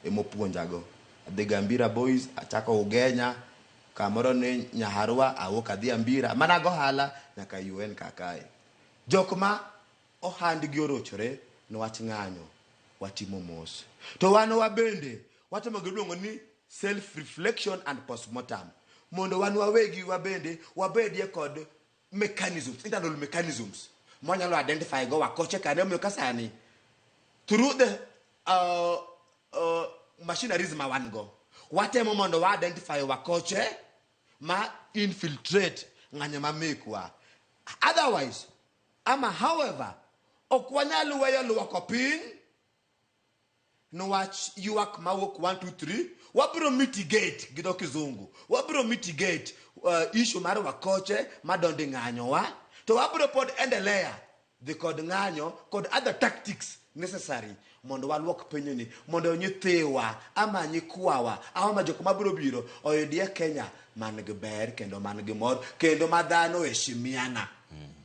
emopuonjago. Adhi Gambira boys achako Ugenya kamoro ni Nyaharwa awuok adhi Ambira mana go ohala nyaka UN kakae. Jokma ohandgi orochore niwach ng'anyo watimo mos. To wan wabende watimo giluongo ni self reflection and postmortem. Mondo wan wawegi wabende wabedie kod mechanisms, internal mechanisms. Monyalo identify go wakoche kane moyo kasani through the machineries ma wan go. Watemo mondo wa identify wakoche ma infiltrate ng'anyo ma mekwa. Otherwise, however, okwanyalo weyo luoko piny niwach yuak mawuok 1 2 3 wabiro mitigate gido kizungu. Wabiro mitigate issue mar wakoche madondi ng'anyo wa to wabiro pod endelea the kod ng'anyo kod other tactics necessary mondo waluok piny ni mondo nyithiwa ama nyikwawa ama jok mabiro biro oyudie Kenya man gi ber kendo man gi mor kendo madhano heshimiana.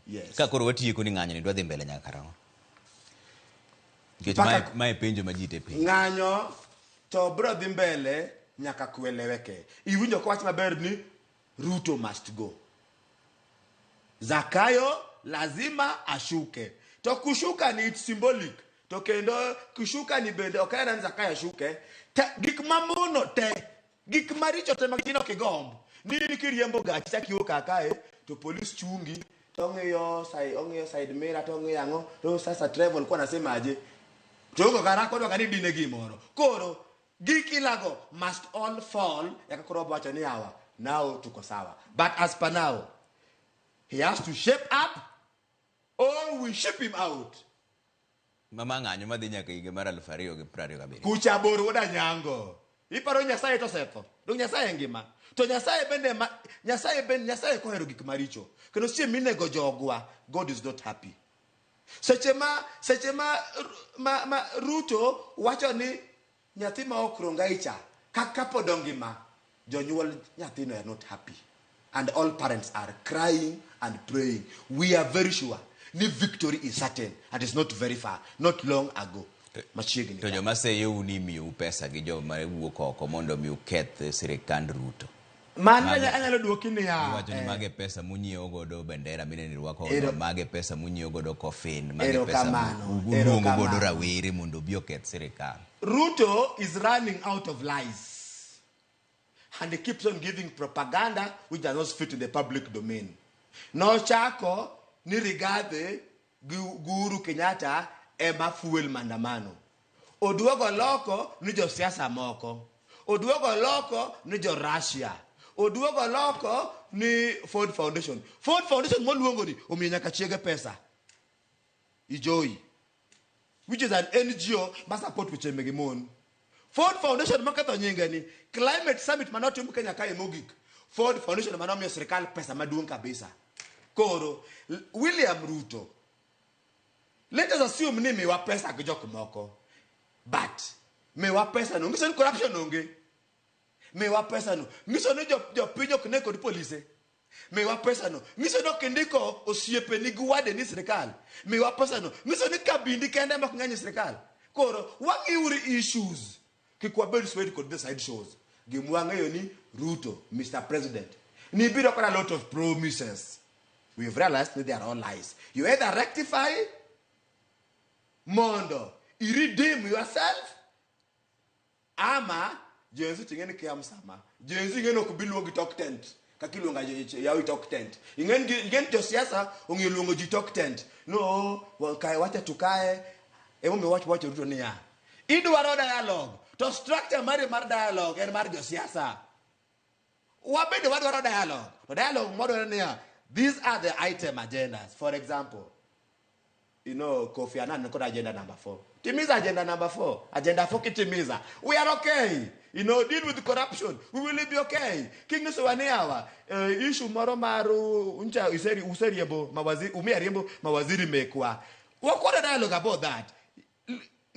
Yes. Ka koro watieko ni ng'anyo ni dwa dhi mbele nyaka karang'o? Nikech mae penjo ma ji te penjo. Ng'anyo to bro dhi mbele nyaka kueleweke. Iwinjo ko wach maber ni Ruto must go. Zakayo lazima ashuke. To kushuka ni it's symbolic. To kendo kushuka ni bende okana ni Zakayo ashuke. Gik mamono te. Gik maricho te magino kigombo. Nini kiriembo gachi chakiwo kakae to police chungi. Ong'eyo side mirror to ong'eyo ang'o to sasa travel kwa nasema aje togo karako do kani dine gimoro koro gikilago must all fall yaka koro bacho ni hawa now tuko sawa but as per now he has to shape up or we ship him out. Mama ng'anyo madhi nyaka higa mar 2027 kucha boro woda nyango iparo Nyasaye to setho do Nyasaye ngima to Nyasaye bende Nyasaye kohero gik maricho kendo sie minego jogwa God is not happy. Seche ma Ruto wacho ni nyathi ma okronga icha kaka podongima jonyuol nyathino are not happy and all parents are crying and praying. We are very sure ni victory is certain and it's not very far, not long ago. Machiegni to joma seyo ni miu pesa gi joma wuok oko mondo mi uketh sirikand Ruto. Anyalo duoki ni ya wacho ni mage pesa munyiewo godo bendera mine ni rwako mage pesa munyiewo godo coffin mage pesa munyiewo godo rawere mondo bi oketh sirikal. Ruto is running out of lies and he keeps on giving propaganda which does not fit in the public domain. No chako ni Rigathi Guru Kenyatta ema fuel mandamano. Oduogo loko ni jo siasa moko. Oduogo loko ni jo Russia. Oduogo loko ni Ford Foundation. Ford Foundation moluongo ni omiyo nyaka chiege pesa. Ijoi. Which is an NGO ma support weche mege mon. Ford Foundation maketho nyinge ni Climate Summit manotim Kenya kae mogik. Ford Foundation manomiyo sirikal pesa maduong' kabisa. Koro William Ruto, let us assume ni mewa pesa gi jok moko. But mewa pesa no ngiso ni corruption onge. Mewa pesa no ngiso ni jo piny ok ne kod police. Mewa pesa no ngiso no kindiko osiepe ni gwade ni sirikal. Mewa pesa no ngiso ni kabindi kende mak ng'anyo sirikal. Koro wangiuri issues kikwabed swed kod the side shows. Gimwang'eyo ni Ruto, Mr. President, ni biro kod a lot of promises. We've realized that they are all lies. You either rectify mondo, you redeem yourself, ama jenzi tingeni kiamsama. Jenzi ngeno kubilu wangi talk tent. kaka iluonga yawi talk tent ingen josiasa ong'eyo luongo ji talk tent no kae wacha tukae emomiyo wach Ruto niya idwaro dialogue to structure mar dialogue en mar josiasa wabende wadwaro dialogue to dialogue modwaro niya these are the item agendas. For example, Kofi Annan got agenda number 4. Timiza agenda number 4. Agenda 4 kitimiza. We are okay. Deal with corruption. We will be okay. King Nusuwaneawa, issue moro maru uncha useriebo mawaziri mekwa. What a dialogue about that?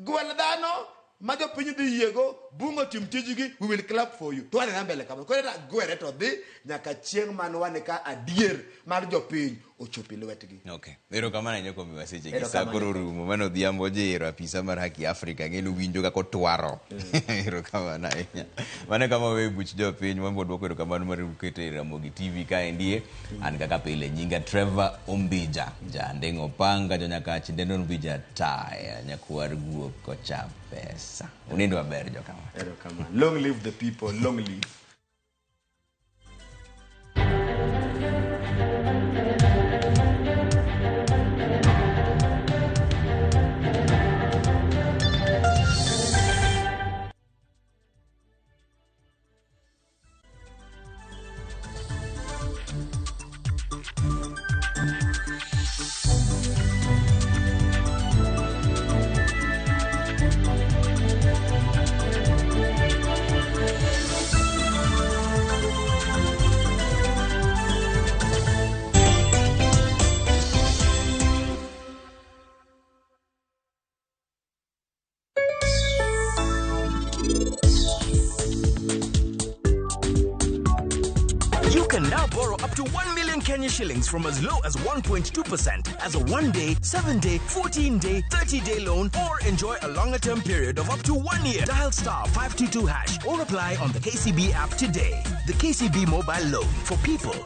Gualadano, Majo Pinyu Diego, Bungo Timtijigi, we will clap for you. Tuane nambele kama. Kwa nina guereto di, nyaka chieng manuaneka adier, Marjo Pinyu, ochopilo wetigi. Okay. Ero kama na nyoko miwaseche kisakoro rumo, mano diambo jero apisa marhaki Afrika, ngelu winjo kako tuaro. Ero kama na enya. Mana kama webuch jo Pinyu, mambo dwako ero kama numari ukete Ramogi TV ka endie, ankaka pele nyinga Trevor Umbija, jandengo panga, jonyaka chindeno Umbija taya, nyakuar guo kocha pesa. Unindo wa berjo kama. Ero kama. Long live the people, long live. Up to 1 million Kenya shillings from as low as 1.2% as a 1-day, 7-day, 14-day, 30-day loan, or enjoy a longer-term period of up to 1 year. Dial *522# or apply on the KCB app today. The KCB mobile loan for people.